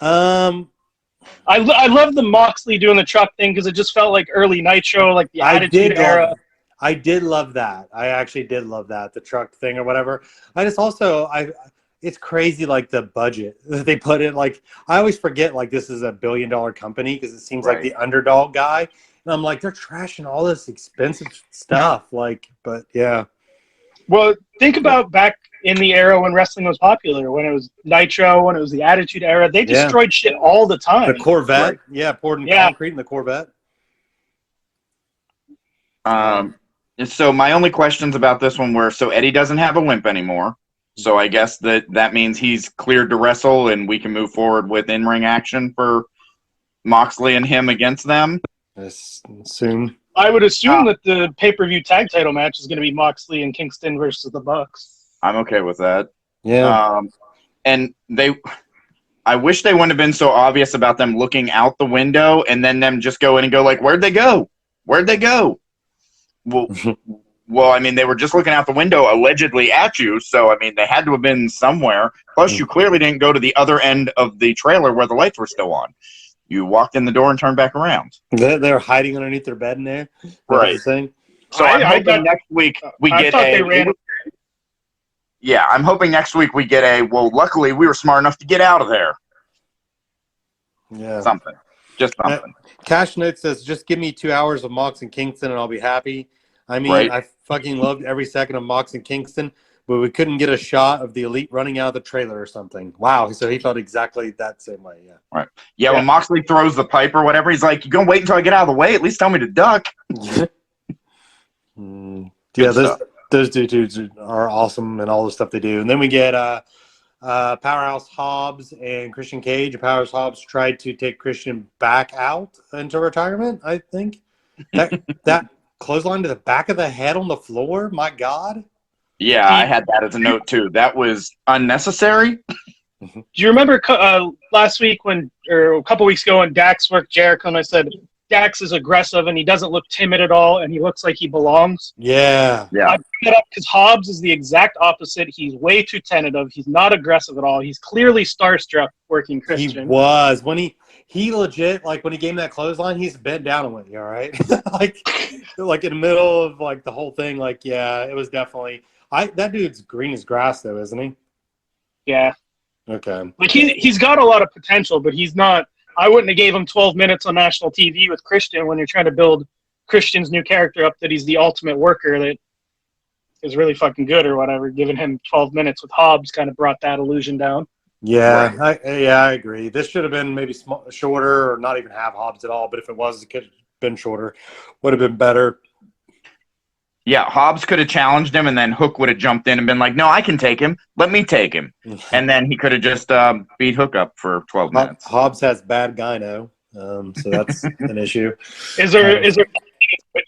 I love the Moxley doing the truck thing because it just felt like early Nitro, like the Attitude Era. I did love that. I actually did love that, the truck thing or whatever. I just also, it's crazy, like the budget that they put in. Like, I always forget, like, this is a $1 billion company because it seems like the underdog guy. And I'm like, they're trashing all this expensive stuff. Like, but yeah. Well, think about back in the era when wrestling was popular, when it was Nitro, when it was the Attitude Era. They destroyed shit all the time. The Corvette. Right. Poured in concrete in the Corvette. So my only questions about this one were, so Eddie doesn't have a limp anymore. So I guess that means he's cleared to wrestle and we can move forward with in-ring action for Moxley and him against them. Soon. I would assume that the pay-per-view tag title match is going to be Moxley and Kingston versus the Bucks. I'm okay with that. Yeah. And I wish they wouldn't have been so obvious about them looking out the window and then them just go in and go like, where'd they go? Where'd they go? Well, I mean, they were just looking out the window allegedly at you, so, I mean, they had to have been somewhere. Plus, you clearly didn't go to the other end of the trailer where the lights were still on. You walked in the door and turned back around. They're hiding underneath their bed in there? Right. So I'm hoping next week we get Yeah, I'm hoping next week we get well, luckily we were smart enough to get out of there. Yeah. Something. Just something. Cash Note says, just give me 2 hours of Mox and Kingston and I'll be happy. I mean, I fucking loved every second of Mox and Kingston, but we couldn't get a shot of the Elite running out of the trailer or something. Wow. So he felt exactly that same way. Yeah. Right. Yeah, when Moxley throws the pipe or whatever, he's like, you going to wait until I get out of the way? At least tell me to duck. Yeah, Those two dudes are awesome and all the stuff they do. And then we get Powerhouse Hobbs and Christian Cage. Powerhouse Hobbs tried to take Christian back out into retirement, I think. That clothesline to the back of the head on the floor, my God. Yeah, I had that as a note too. That was unnecessary. Do you remember last week or a couple weeks ago when Dax worked Jericho and I said, Dax is aggressive and he doesn't look timid at all and he looks like he belongs? Yeah. I picked it up because Hobbs is the exact opposite. He's way too tentative. He's not aggressive at all. He's clearly starstruck working Christian. He was. When he legit, like when he gave him that clothesline, he's bent down and went, "You all right?" like in the middle of like the whole thing, like, yeah, it was definitely that dude's green as grass though, isn't he? Yeah. Okay. Like he's got a lot of potential, but he's not. I wouldn't have gave him 12 minutes on national TV with Christian when you're trying to build Christian's new character up that he's the ultimate worker that is really fucking good or whatever. Giving him 12 minutes with Hobbs kind of brought that illusion down. Yeah, right. I agree. This should have been maybe shorter or not even have Hobbs at all. But if it was, it could have been shorter. Would have been better. Yeah, Hobbs could have challenged him, and then Hook would have jumped in and been like, "No, I can take him. Let me take him." And then he could have just beat Hook up for 12 minutes. Hobbs has bad gyno, so that's an issue. Is there good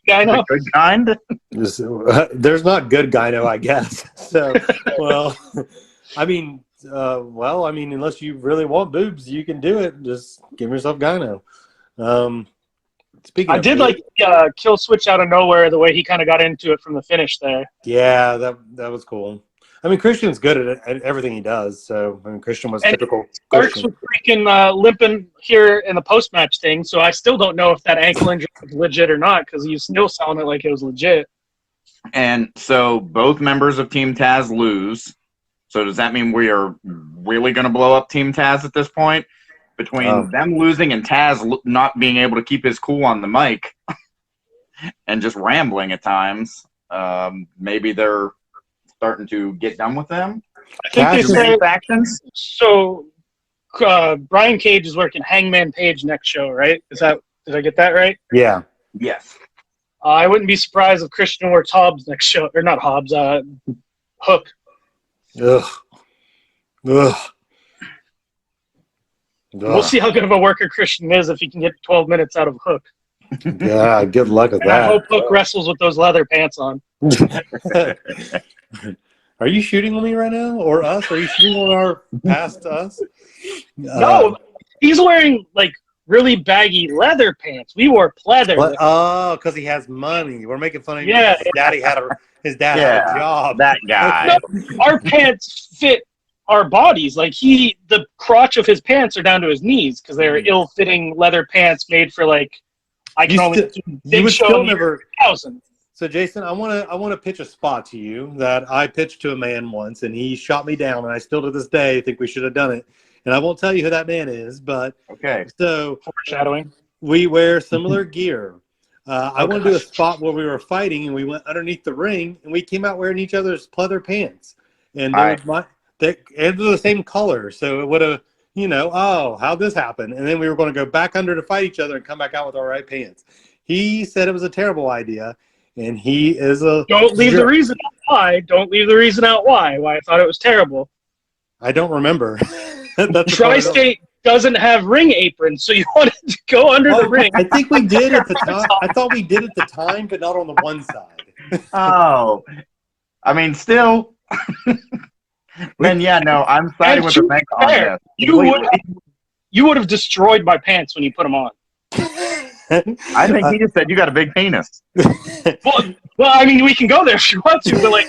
gyno? Good kind? There's not good gyno, I guess. So, well, I mean, unless you really want boobs, you can do it. Just give yourself gyno. I did like Kill Switch out of nowhere, the way he kind of got into it from the finish there. Yeah, that was cool. I mean, Christian's good at everything he does. So, I mean, Christian was typical. Starks was freaking limping here in the post-match thing, so I still don't know if that ankle injury was legit or not because he's still selling it like it was legit. And so both members of Team Taz lose. So does that mean we are really going to blow up Team Taz at this point? Between them losing and Taz not being able to keep his cool on the mic and just rambling at times, maybe they're starting to get done with them. I think they say factions. So Brian Cage is working Hangman Page next show, right? Did I get that right? Yeah. Yes. I wouldn't be surprised if Christian works Hobbs next show, or not Hobbs, Hook. Ugh. We'll see how good of a worker Christian is if he can get 12 minutes out of Hook. Yeah, good luck with that. I hope Hook wrestles with those leather pants on. Are you shooting on me right now, or us? Are you shooting on our past us? No, he's wearing like really baggy leather pants. We wore pleather. Oh, because he has money. We're making fun of him. Yeah, his dad had a job. That guy. No, our pants fit our bodies. Like the crotch of his pants are down to his knees because they're ill-fitting leather pants made for like Big Show never 2000. So Jason, I want to pitch a spot to you that I pitched to a man once, and he shot me down, and I still to this day think we should have done it. And I won't tell you who that man is, but okay. So foreshadowing. We wear similar gear. I want to do a spot where we were fighting, and we went underneath the ring, and we came out wearing each other's pleather pants, and they're the same color, so it would have, how'd this happen? And then we were going to go back under to fight each other and come back out with our right pants. He said it was a terrible idea, and he is a Don't leave the reason out why. Don't leave the reason out why I thought it was terrible. I don't remember. Tri-State doesn't have ring aprons, so you wanted to go under the ring. I think we did at the time. I thought we did at the time, but not on the one side. Oh, I mean, still. Then I'm siding with the bank on that. You would have destroyed my pants when you put them on. I think he just said you got a big penis. Well, I mean, we can go there if you want to, but like,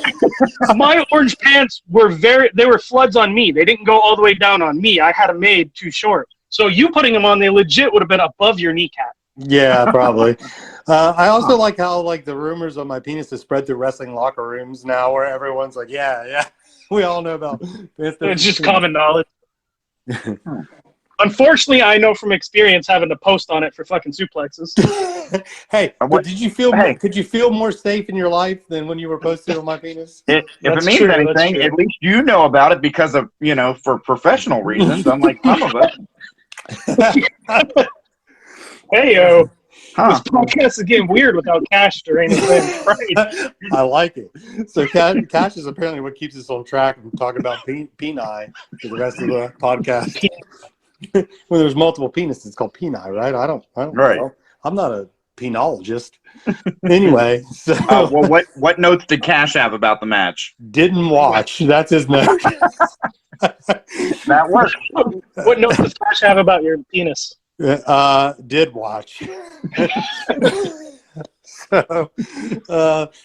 my orange pants they were floods on me. They didn't go all the way down on me. I had them made too short. So you putting them on, they legit would have been above your kneecap. Yeah, probably. I also like how the rumors of my penis is spread through wrestling locker rooms now, where everyone's like, yeah, we all know about this. It's just common knowledge. Unfortunately, I know from experience having to post on it for fucking suplexes. Hey, but did you feel? Could you feel more safe in your life than when you were posting on my penis? If it means anything, at least you know about it because of for professional reasons. Unlike some of us. Hey yo. This podcast is getting weird without Cash during his right. I like it. So Cash is apparently what keeps us on track and talking about peni for the rest of the podcast. When there's multiple penises, it's called peni, right? I don't right. know. I'm not a penologist. Anyway, so well, what notes did Cash have about the match? Didn't watch. That's his note. That works. What notes does Cash have about your penis? Did watch. So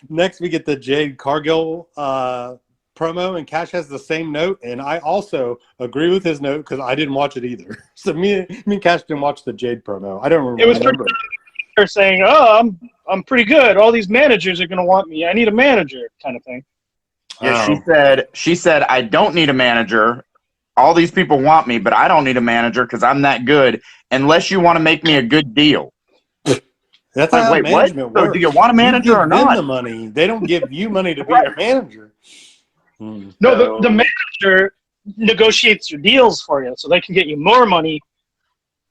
next we get the Jade Cargill promo, and Cash has the same note, and I also agree with his note because I didn't watch it either. So me and Cash didn't watch the Jade promo. I don't remember. It was her saying, "Oh, I'm pretty good. All these managers are gonna want me. I need a manager," kind of thing. Yeah, she said, I don't need a manager. All these people want me, but I don't need a manager because I'm that good. Unless you want to make me a good deal. That's like, wait, management what? So do you want a manager or not? You give them the money. They don't give you money to be your manager. No, the manager negotiates your deals for you, so they can get you more money.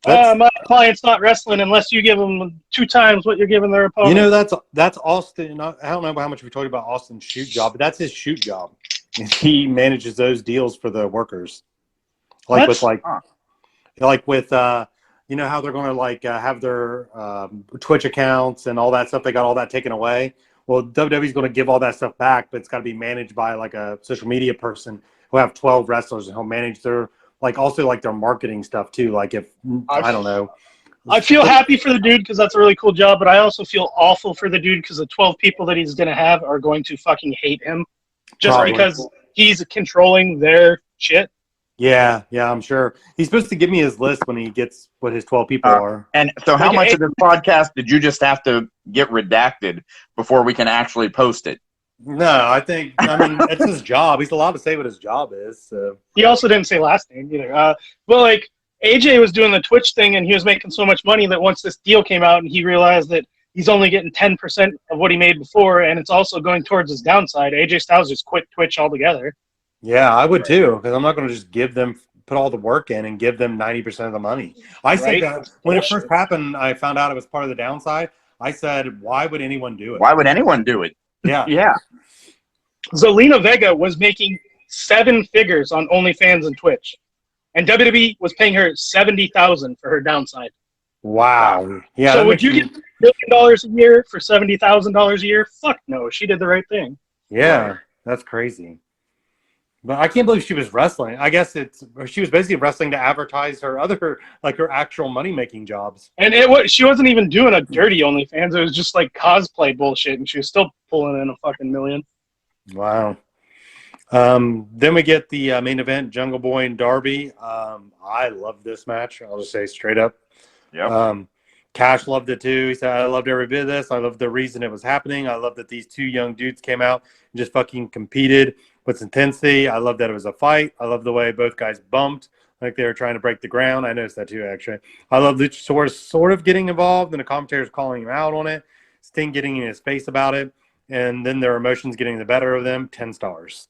My client's not wrestling unless you give them 2 times what you're giving their opponent. You know, that's Austin. I don't know how much we talked about Austin's shoot job, but that's his shoot job. He manages those deals for the workers. Like with you know how they're going to have their Twitch accounts and all that stuff. They got all that taken away. Well, WWE's going to give all that stuff back, but it's got to be managed by like a social media person who have 12 wrestlers, and he'll manage their also their marketing stuff too. Like if I don't know. I feel happy for the dude because that's a really cool job, but I also feel awful for the dude because the 12 people that he's going to have are going to fucking hate him just because he's controlling their shit. Yeah, I'm sure. He's supposed to give me his list when he gets what his 12 people are. And so how much of this podcast did you just have to get redacted before we can actually post it? No, I mean, it's his job. He's allowed to say what his job is. So. He also didn't say last name either. Well, AJ was doing the Twitch thing, and he was making so much money that once this deal came out and he realized that he's only getting 10% of what he made before, and it's also going towards his downside, AJ Styles just quit Twitch altogether. Yeah, I would too, because I'm not going to just put all the work in and give them 90% of the money. I said that when it first happened, I found out it was part of the downside. I said, why would anyone do it? Why would anyone do it? Yeah. Yeah. Zelina Vega was making 7 figures on OnlyFans and Twitch, and WWE was paying her $70,000 for her downside. Wow. Yeah. So would you get $1 million a year for $70,000 a year? Fuck no. She did the right thing. Yeah, that's crazy. But I can't believe she was wrestling. I guess she was basically wrestling to advertise her other, her actual money-making jobs. And she wasn't even doing a dirty OnlyFans. It was just cosplay bullshit, and she was still pulling in a fucking million. Wow. Then we get the main event, Jungle Boy and Darby. I love this match. I'll just say straight up. Yep. Cash loved it too. He said, I loved every bit of this. I loved the reason it was happening. I love that these 2 young dudes came out and just fucking competed with intensity. I love that it was a fight. I love the way both guys bumped like they were trying to break the ground. I noticed that too, actually. I love Luchasaurus sort of getting involved and the commentators calling him out on it. Sting getting in his face about it. And then their emotions getting the better of them. 10 stars.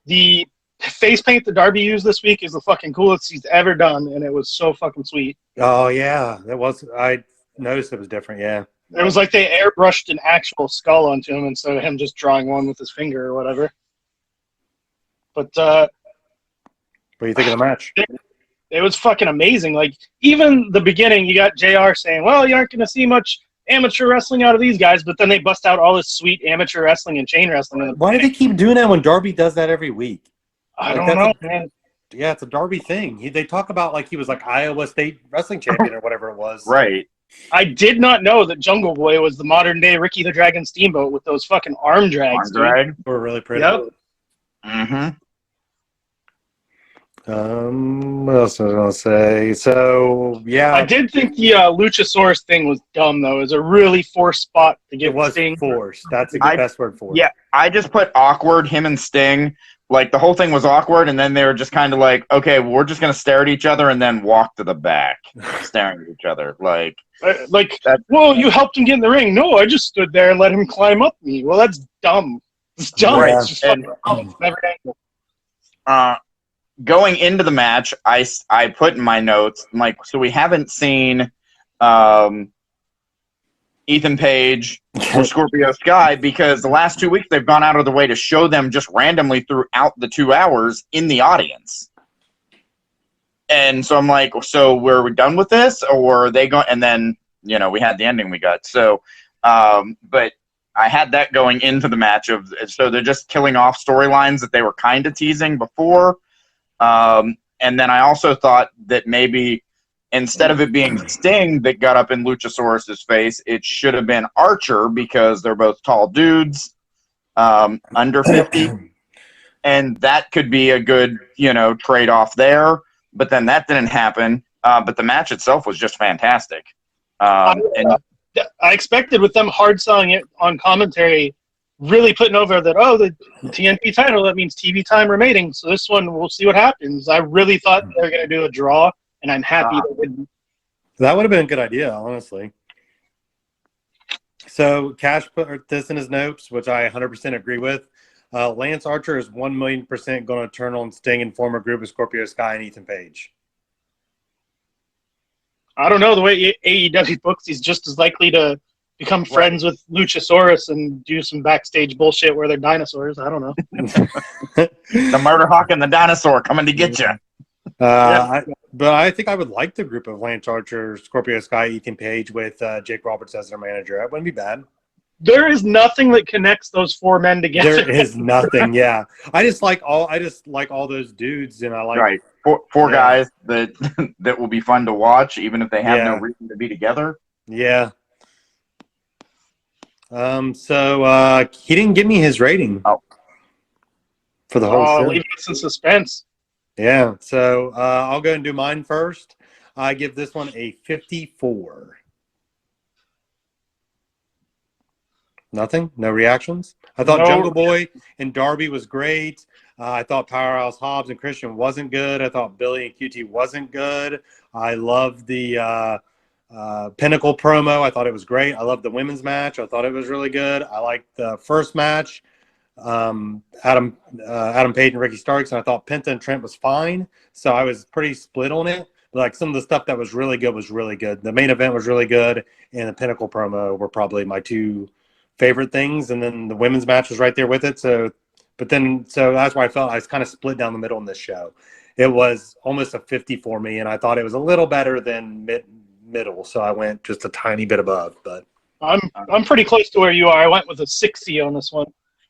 The face paint that Darby used this week is the fucking coolest he's ever done, and it was so fucking sweet. Oh, yeah. I noticed it was different, yeah. It was like they airbrushed an actual skull onto him instead of him just drawing one with his finger or whatever. But what do you think of the match? It was fucking amazing. Even the beginning, you got JR saying, well, you aren't going to see much amateur wrestling out of these guys, but then they bust out all this sweet amateur wrestling and chain wrestling. Why do they keep doing that when Darby does that every week? I don't know, man. Yeah, it's a Darby thing. They talk about he was Iowa State wrestling champion or whatever it was. Right. I did not know that Jungle Boy was the modern day Ricky the Dragon Steamboat with those fucking arm drags. Drag. Were really pretty. Yep. Mm-hmm. What else was I gonna say? So yeah, I did think the Luchasaurus thing was dumb though. It was a really forced spot to get Sting. Forced. That's the best word for it. Yeah, I just put awkward. Him and Sting. The whole thing was awkward, and then they were just kind of okay, we're just gonna stare at each other and then walk to the back, staring at each other. Well, you helped him get in the ring. No, I just stood there and let him climb up me. Well, that's dumb. It's dumb. Right. It's just fucking dumb from every angle. Going into the match, I put in my notes, so we haven't seen Ethan Page, or Scorpio Sky, because the last 2 weeks they've gone out of the way to show them just randomly throughout the 2 hours in the audience. And so I'm like, so were we done with this, or are they going? And then we had the ending we got. So, but I had that going into the match so they're just killing off storylines that they were kind of teasing before. And then I also thought that maybe instead of it being Sting that got up in Luchasaurus's face, it should have been Archer, because they're both tall dudes, under 50. And that could be a good, trade-off there. But then that didn't happen. But the match itself was just fantastic. I expected with them hard selling it on commentary, really putting over that, the TNT title, that means TV time remaining. So this one, we'll see what happens. I really thought they were going to do a draw, and I'm happy they didn't. That would have been a good idea, honestly. So Cash put this in his notes, which I 100% agree with. Lance Archer is 1,000,000% going to turn on Sting and form a group of Scorpio Sky and Ethan Page. I don't know. The way AEW books, he's just as likely to become friends with Luchasaurus and do some backstage bullshit where they're dinosaurs. I don't know. The Murder Hawk and the dinosaur coming to get you. But I think I would like the group of Lance Archer, Scorpio Sky, Ethan Page with Jake Roberts as their manager. That wouldn't be bad. There is nothing that connects those 4 men together. There is nothing. Yeah, I just like all those dudes, and I like four guys that will be fun to watch, even if they have no reason to be together. Yeah. So he didn't give me his rating for the whole show. Leave us in suspense. Yeah. So I'll go and do mine first. I give this one a 54. Nothing? No reactions? I thought Jungle Boy and Darby was great. I thought Powerhouse Hobbs and Christian wasn't good. I thought Billy and QT wasn't good. I loved the Pinnacle promo. I thought it was great. I loved the women's match. I thought it was really good. I liked the first match, Adam Page and Ricky Starks, and I thought Penta and Trent was fine. So I was pretty split on it. But like some of the stuff that was really good was really good. The main event was really good, and the Pinnacle promo were probably my two favorite things, and then the women's match was right there with it. So that's why I felt I was kind of split down the middle in this show. It was almost a 50 for me, and I thought it was a little better than middle, so I went just a tiny bit above. But I'm pretty close to where you are. I went with a 60 on this one.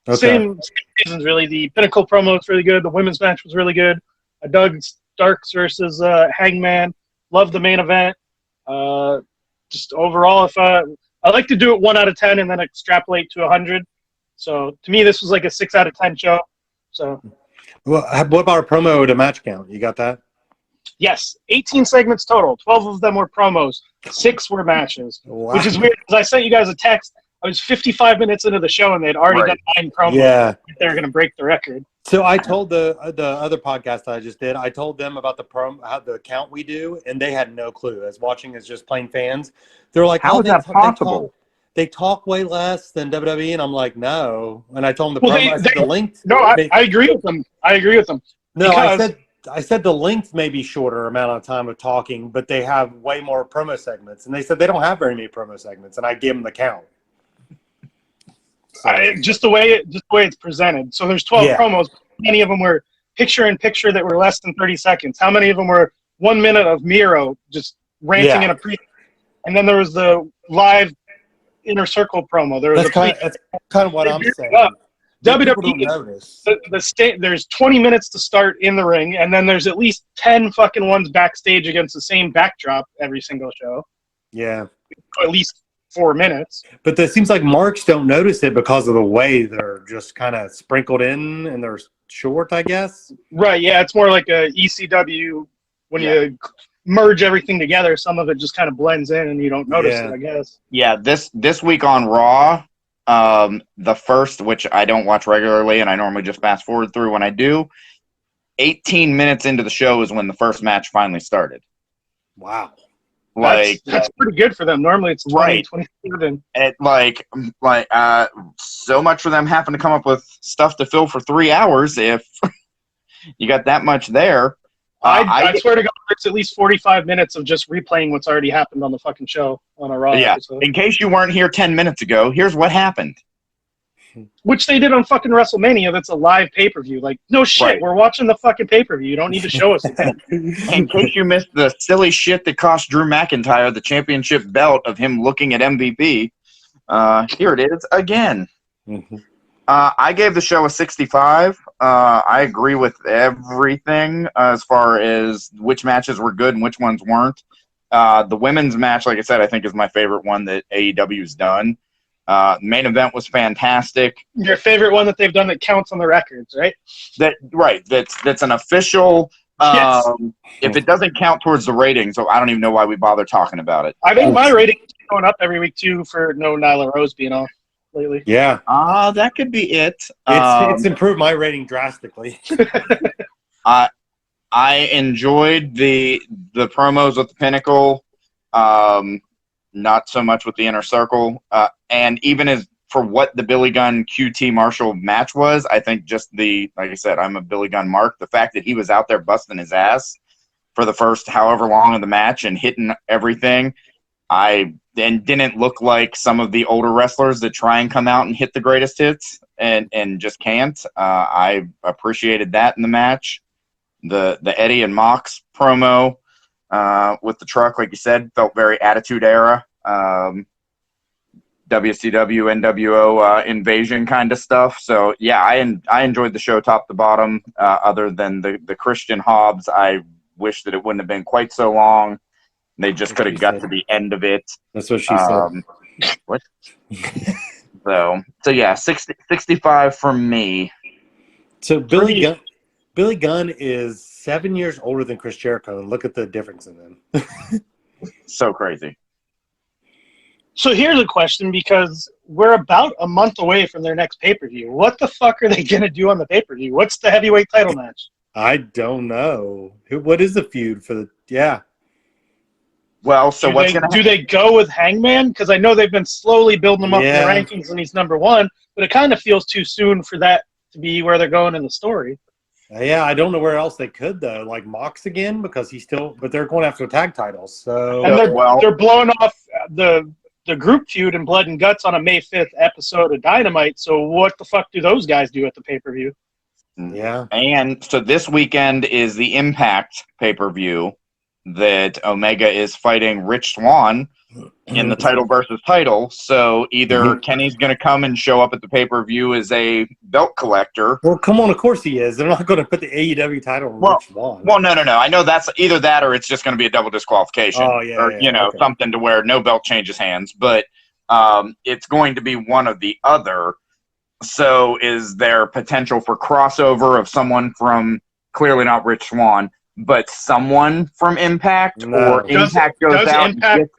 Okay. Same reasons, really. The Pinnacle promo was really good. The women's match was really good. I dug Starks versus Hangman. Loved the main event. Just overall, I like to do it 1 out of 10 and then extrapolate to 100. So to me, this was like a 6 out of 10 show. So, well, what about a promo to match count? You got that? Yes, 18 segments total. 12 of them were promos. 6 were matches, which is weird because I sent you guys a text. I was 55 minutes into the show and they'd already done 9 promos. Yeah, they were going to break the record. So I told the other podcast that I just did. I told them about how the count we do, and they had no clue. As watching as just plain fans, they're like, "How is that possible?" They talk way less than WWE, and I'm like, "No." And I told them the length. No, I agree with them. No, I said the length may be shorter amount of time of talking, but they have way more promo segments, and they said they don't have very many promo segments, and I gave them the count. So. Just the way it's presented. So there's 12 promos. Many of them were picture-in-picture that were less than 30 seconds. How many of them were 1 minute of Miro just ranting in a pre? And then there was the live inner circle promo. There was that's kind of what I'm saying. WWE, there's 20 minutes to start in the ring, and then there's at least 10 fucking ones backstage against the same backdrop every single show. Yeah. At least 4 minutes. But it seems like marks don't notice it because of the way they're just kind of sprinkled in and they're short, I guess. Right, yeah. It's more like a ECW when you merge everything together. Some of it just kind of blends in and you don't notice it, I guess. Yeah, this week on Raw, the first, which I don't watch regularly and I normally just fast forward through when I do, 18 minutes into the show is when the first match finally started. Wow. That's pretty good for them. Normally it's 20, 27. It so much for them having to come up with stuff to fill for 3 hours if you got that much there. I swear to God, there's at least 45 minutes of just replaying what's already happened on the fucking show on a Raw episode. In case you weren't here 10 minutes ago, here's what happened. Which they did on fucking WrestleMania. That's a live pay-per-view. Like, no shit, Right. We're watching the fucking pay-per-view. You don't need to show us again. In case you missed the silly shit that cost Drew McIntyre the championship belt of him looking at MVP, here it is again. I gave the show a 65. I agree with everything as far as which matches were good and which ones weren't. The women's match, like I said, I think is my favorite one that AEW's done. Main event was fantastic. Your favorite one that they've done that counts on the records, right? That's an official. Yes. If it doesn't count towards the ratings, so I don't even know why we bother talking about it. I think my rating is going up every week too for no Nyla Rose being off lately. Yeah. That could be it. It's improved my rating drastically. I enjoyed the promos with the Pinnacle. Not so much with the Inner Circle. And even as for what the Billy Gunn QT Marshall match was, I think just like I said, I'm a Billy Gunn mark. The fact that he was out there busting his ass for the first however long of the match and hitting everything, and didn't look like some of the older wrestlers that try and come out and hit the greatest hits and just can't. I appreciated that in the match. The Eddie and Mox promo with the truck, like you said, felt very Attitude Era. WCW, NWO invasion kind of stuff. So, yeah, I enjoyed the show top to bottom, other than the Christian Hobbs. I wish that it wouldn't have been quite so long. They just could have got to the end of it. That's what she said. What? so yeah, 65 from me. So Billy Gunn is 7 years older than Chris Jericho, and look at the difference in them. So crazy. So here's a question, because we're about a month away from their next pay-per-view. What the fuck are they going to do on the pay-per-view? What's the heavyweight title match? I don't know. What is the feud for the... Yeah. Well, so do they go with Hangman? Because I know they've been slowly building him up in the rankings, and he's number one, but it kind of feels too soon for that to be where they're going in the story. Yeah, I don't know where else they could, though. Like Mox again, because he's still... But they're going after tag titles, so... And they're blowing off the group feud in Blood and Guts on a May 5th episode of Dynamite, so what the fuck do those guys do at the pay-per-view? Yeah. And so this weekend is the Impact pay-per-view that Omega is fighting Rich Swann in the title versus title. So either Kenny's going to come and show up at the pay-per-view as a belt collector. Well, come on, of course he is. They're not going to put the AEW title on Rich Swann. Well, no. I know that's either that or it's just going to be a double disqualification. Oh, yeah. Or, something to where no belt changes hands. But it's going to be one of the other. So is there potential for crossover of someone from, clearly not Rich Swann, but someone from Impact? No. Or Impact goes out and gets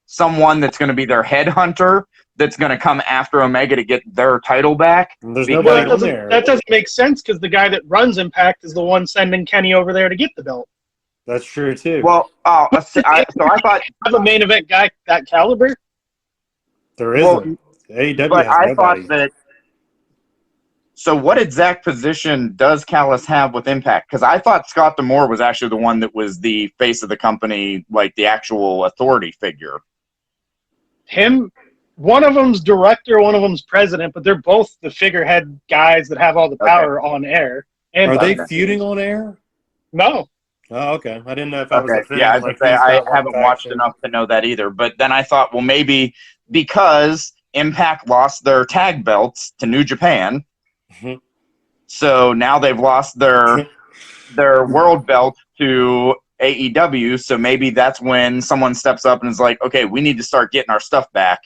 someone that's going to be their headhunter that's going to come after Omega to get their title back? There's nobody on there. That doesn't make sense, because the guy that runs Impact is the one sending Kenny over there to get the belt. That's true, too. Well, I thought... Have a main event guy that caliber? There isn't. AEW but has I nobody. thought that... So what exact position does Callis have with Impact? Because I thought Scott D'Amore was actually the one that was the face of the company, like the actual authority figure. One of them's director, one of them's president, but they're both the figurehead guys that have all the power on air. And are they feuding on air? No. Oh, okay. I didn't know if that was a thing. Yeah, I haven't watched faction. enough to know that either. But then I thought, well, maybe because Impact lost their tag belts to New Japan, so now they've lost their world belt to AEW, so maybe that's when someone steps up and is like, okay, we need to start getting our stuff back.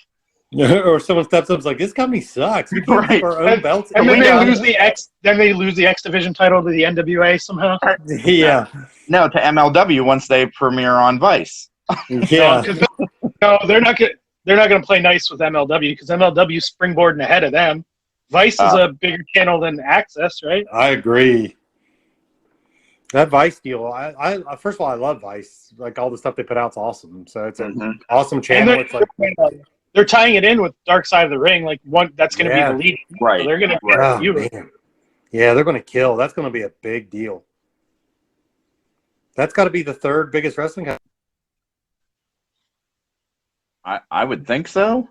Or someone steps up and is like, this company sucks. We can't keep our own belts. And then they lose the X Division title to the NWA somehow. Yeah. No, to MLW once they premiere on Vice. Yeah. No, they're not going to play nice with MLW, because MLW's springboarding ahead of them. Vice is a bigger channel than Access, right? I agree. That Vice deal, I first of all, I love Vice. Like, all the stuff they put out is awesome. So it's an awesome channel. They're tying it in with Dark Side of the Ring. Like, one that's going to be the lead. Right. So they're going to Yeah, they're going to kill. That's going to be a big deal. That's got to be the third biggest wrestling company. I would think so.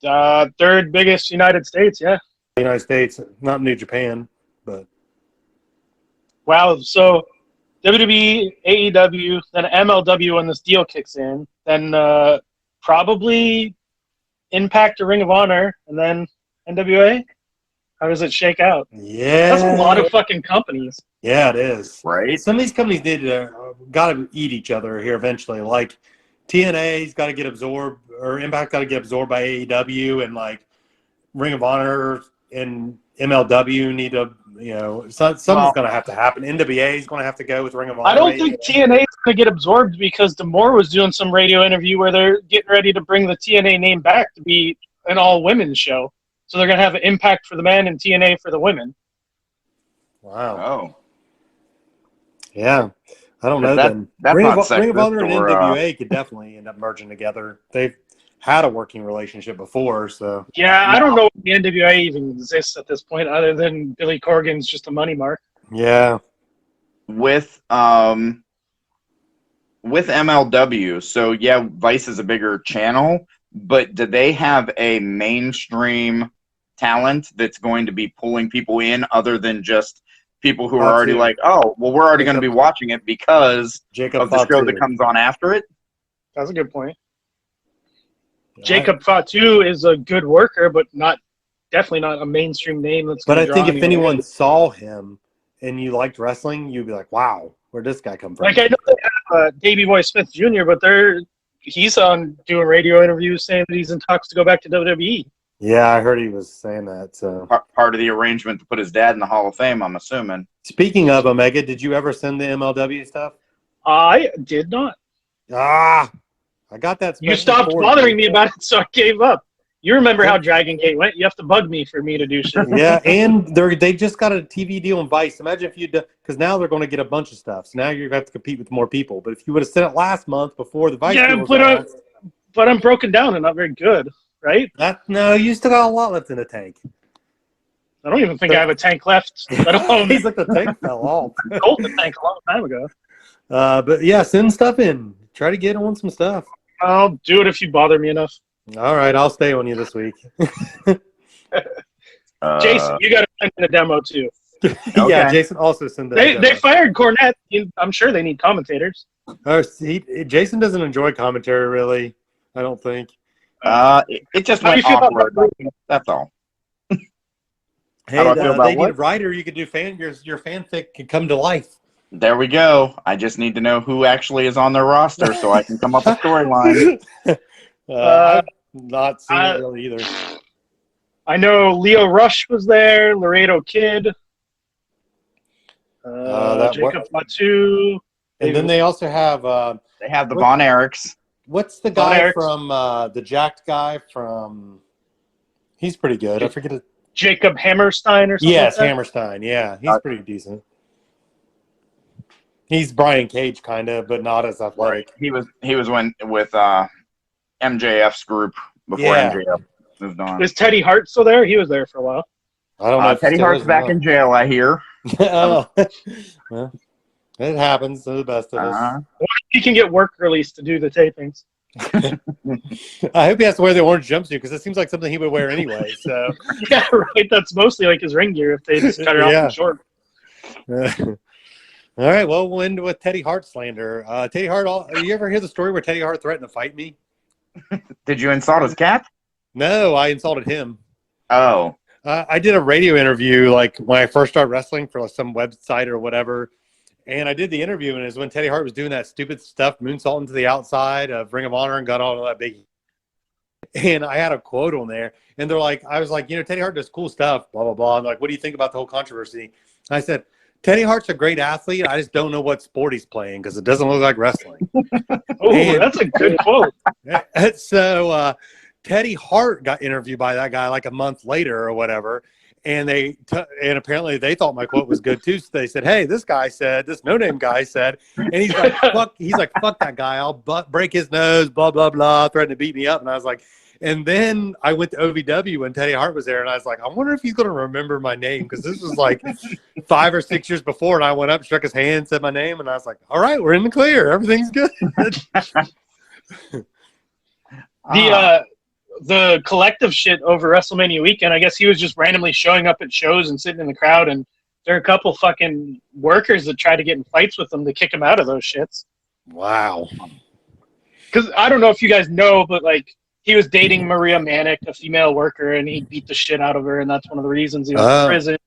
Third biggest United States, yeah. United States, not New Japan, but wow. So WWE, AEW, then MLW when this deal kicks in, then probably Impact or Ring of Honor, and then NWA. How does it shake out? Yeah, that's a lot of fucking companies. Yeah, it is. Right. Some of these companies got to eat each other here eventually. Like TNA's got to get absorbed, or Impact got to get absorbed by AEW, and like Ring of Honor and MLW need to, something's going to have to happen. NWA is going to have to go with Ring of Honor. I don't think TNA is going to get absorbed because D'Amore was doing some radio interview where they're getting ready to bring the TNA name back to be an all-women's show. So they're going to have an Impact for the men and TNA for the women. Wow. Oh. Yeah. I don't know then. Ring of Honor and NWA could definitely end up merging together. They've had a working relationship before, so. Yeah, I don't know if the NWA even exists at this point other than Billy Corgan's just a money mark. Yeah. With MLW, so yeah, Vice is a bigger channel, but do they have a mainstream talent that's going to be pulling people in other than just people who are already like, oh, well, we're already going to be watching it because of the show that comes on after it? That's a good point. Jacob Fatu is a good worker, but definitely not a mainstream name. But I think if anyone saw him and you liked wrestling, you'd be like, wow, where'd this guy come from? Like, I know they have Davey Boy Smith Jr., but he's on doing radio interviews saying that he's in talks to go back to WWE. Yeah, I heard he was saying that. So part of the arrangement to put his dad in the Hall of Fame, I'm assuming. Speaking of Omega, did you ever send the MLW stuff? I did not. I got that. You stopped bothering me about it, so I gave up. You remember how Dragon Gate went? You have to bug me for me to do shit. Yeah, and they just got a TV deal in Vice. Imagine if you because now they're going to get a bunch of stuff. So now you're going to have to compete with more people. But if you would have sent it last month before the Vice deal was but I'm broken down and not very good, right? No, you still got a lot left in the tank. I don't even think I have a tank left. He's like the tank fell off. Sold the tank a long time ago. But yeah, send stuff in. Try to get on some stuff. I'll do it if you bother me enough. All right, I'll stay on you this week. Jason, you got to send in a demo too. Okay. Yeah, Jason also sent that. They fired Cornette. I'm sure they need commentators. Jason doesn't enjoy commentary, really. I don't think. It just went awkward. That's all. Hey, they need a writer. You could do your fanfic can come to life. There we go. I just need to know who actually is on their roster so I can come up with a storyline. I've not seen it really either. I know Leo Rush was there, Laredo Kid, Jacob Fatu. And then they also have they have the Von Erichs. What's the guy from the jacked guy from? He's pretty good. I forget it. Jacob Hammerstein or something. Yes, like Hammerstein. Yeah, he's pretty decent. He's Brian Cage kind of, but not as athletic. Right. He was with MJF's group before MJF moved on. Is Teddy Hart still there? He was there for a while. I don't know. Teddy Hart's back in jail, I hear. Oh, well, it happens to the best of us. He can get work release to do the tapings. I hope he has to wear the orange jumpsuit because it seems like something he would wear anyway. So yeah, right. That's mostly like his ring gear if they just cut it off and short. All right, well, we'll end with Teddy Hart slander. Teddy Hart, you ever hear the story where Teddy Hart threatened to fight me? Did you insult his cat? No, I insulted him. Oh. I did a radio interview like when I first started wrestling for some website or whatever, and I did the interview, and it was when Teddy Hart was doing that stupid stuff, moonsaulting to the outside of Ring of Honor and got all that big. And I had a quote on there, and they're like, I was like, Teddy Hart does cool stuff, blah, blah, blah. I'm like, what do you think about the whole controversy? And I said, Teddy Hart's a great athlete. I just don't know what sport he's playing because it doesn't look like wrestling. Oh, that's a good quote. So Teddy Hart got interviewed by that guy like a month later or whatever, and and apparently they thought my quote was good too. So they said, "Hey, this no-name guy said," and he's like, "Fuck!" He's like, "Fuck that guy! I'll break his nose." Blah blah blah. Threatened to beat me up, and I was like, And then I went to OVW when Teddy Hart was there, and I was like, I wonder if he's going to remember my name, because this was like 5 or 6 years before, and I went up, shook his hand, said my name, and I was like, all right, we're in the clear. Everything's good. The collective shit over WrestleMania weekend, I guess he was just randomly showing up at shows and sitting in the crowd, and there are a couple fucking workers that tried to get in fights with him to kick him out of those shits. Wow. Because I don't know if you guys know, but like he was dating Maria Manic, a female worker, and he beat the shit out of her, and that's one of the reasons he went to prison.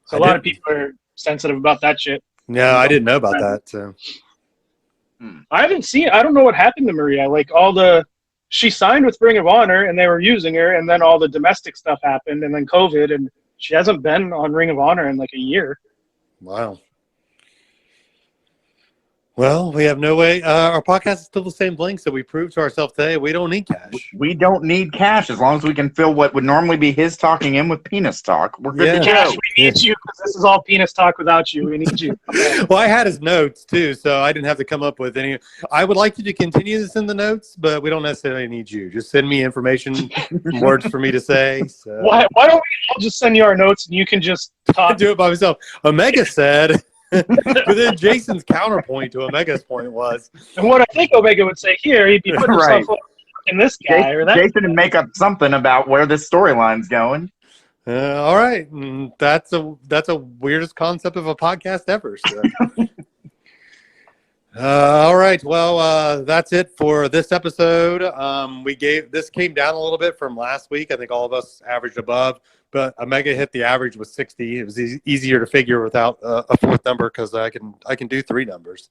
So a lot of people are sensitive about that shit. No, I didn't know about that. So. I don't know what happened to Maria. Like she signed with Ring of Honor, and they were using her, and then all the domestic stuff happened, and then COVID, and she hasn't been on Ring of Honor in like a year. Wow. Well, we have no way. Our podcast is still the same length, so we proved to ourselves today we don't need cash. We don't need cash as long as we can fill what would normally be his talking in with penis talk. We're good to go. Cash, we need you, because this is all penis talk without you. We need you. Well, I had his notes too, so I didn't have to come up with any. I would like you to continue to send the notes, but we don't necessarily need you. Just send me information, words for me to say. So. Why don't we all just send you our notes, and you can just talk? Do it by myself. Omega said. But then Jason's counterpoint to Omega's point was, and what I think Omega would say here, he'd be putting himself in this guy or that. Jason would make up something about where this storyline's going. All right, that's a weirdest concept of a podcast ever. So. All right, well, that's it for this episode. This came down a little bit from last week. I think all of us averaged above. But Omega hit the average with 60. It was easier to figure without a fourth number, because I can do 3 numbers.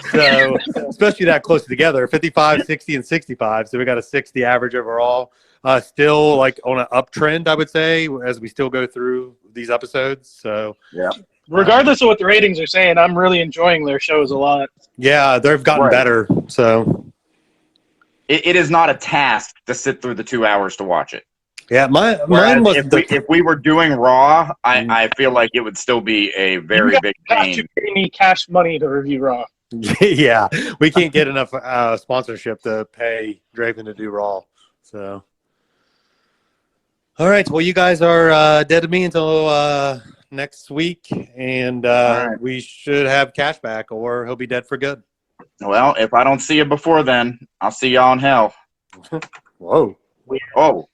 So especially that close together, 55, 60, and 65. So we got a 60 average overall. Still like on an uptrend, I would say, as we still go through these episodes. So yeah. Regardless of what the ratings are saying, I'm really enjoying their shows a lot. Yeah, they've gotten better. So it is not a task to sit through the 2 hours to watch it. Yeah, mine was. If we were doing Raw, I feel like it would still be a very big pain. You pay me cash money to review Raw. Yeah, we can't get enough sponsorship to pay Draven to do Raw. So, all right. Well, you guys are dead to me until next week, and we should have cash back, or he'll be dead for good. Well, if I don't see you before then, I'll see y'all in hell. Whoa. Oh.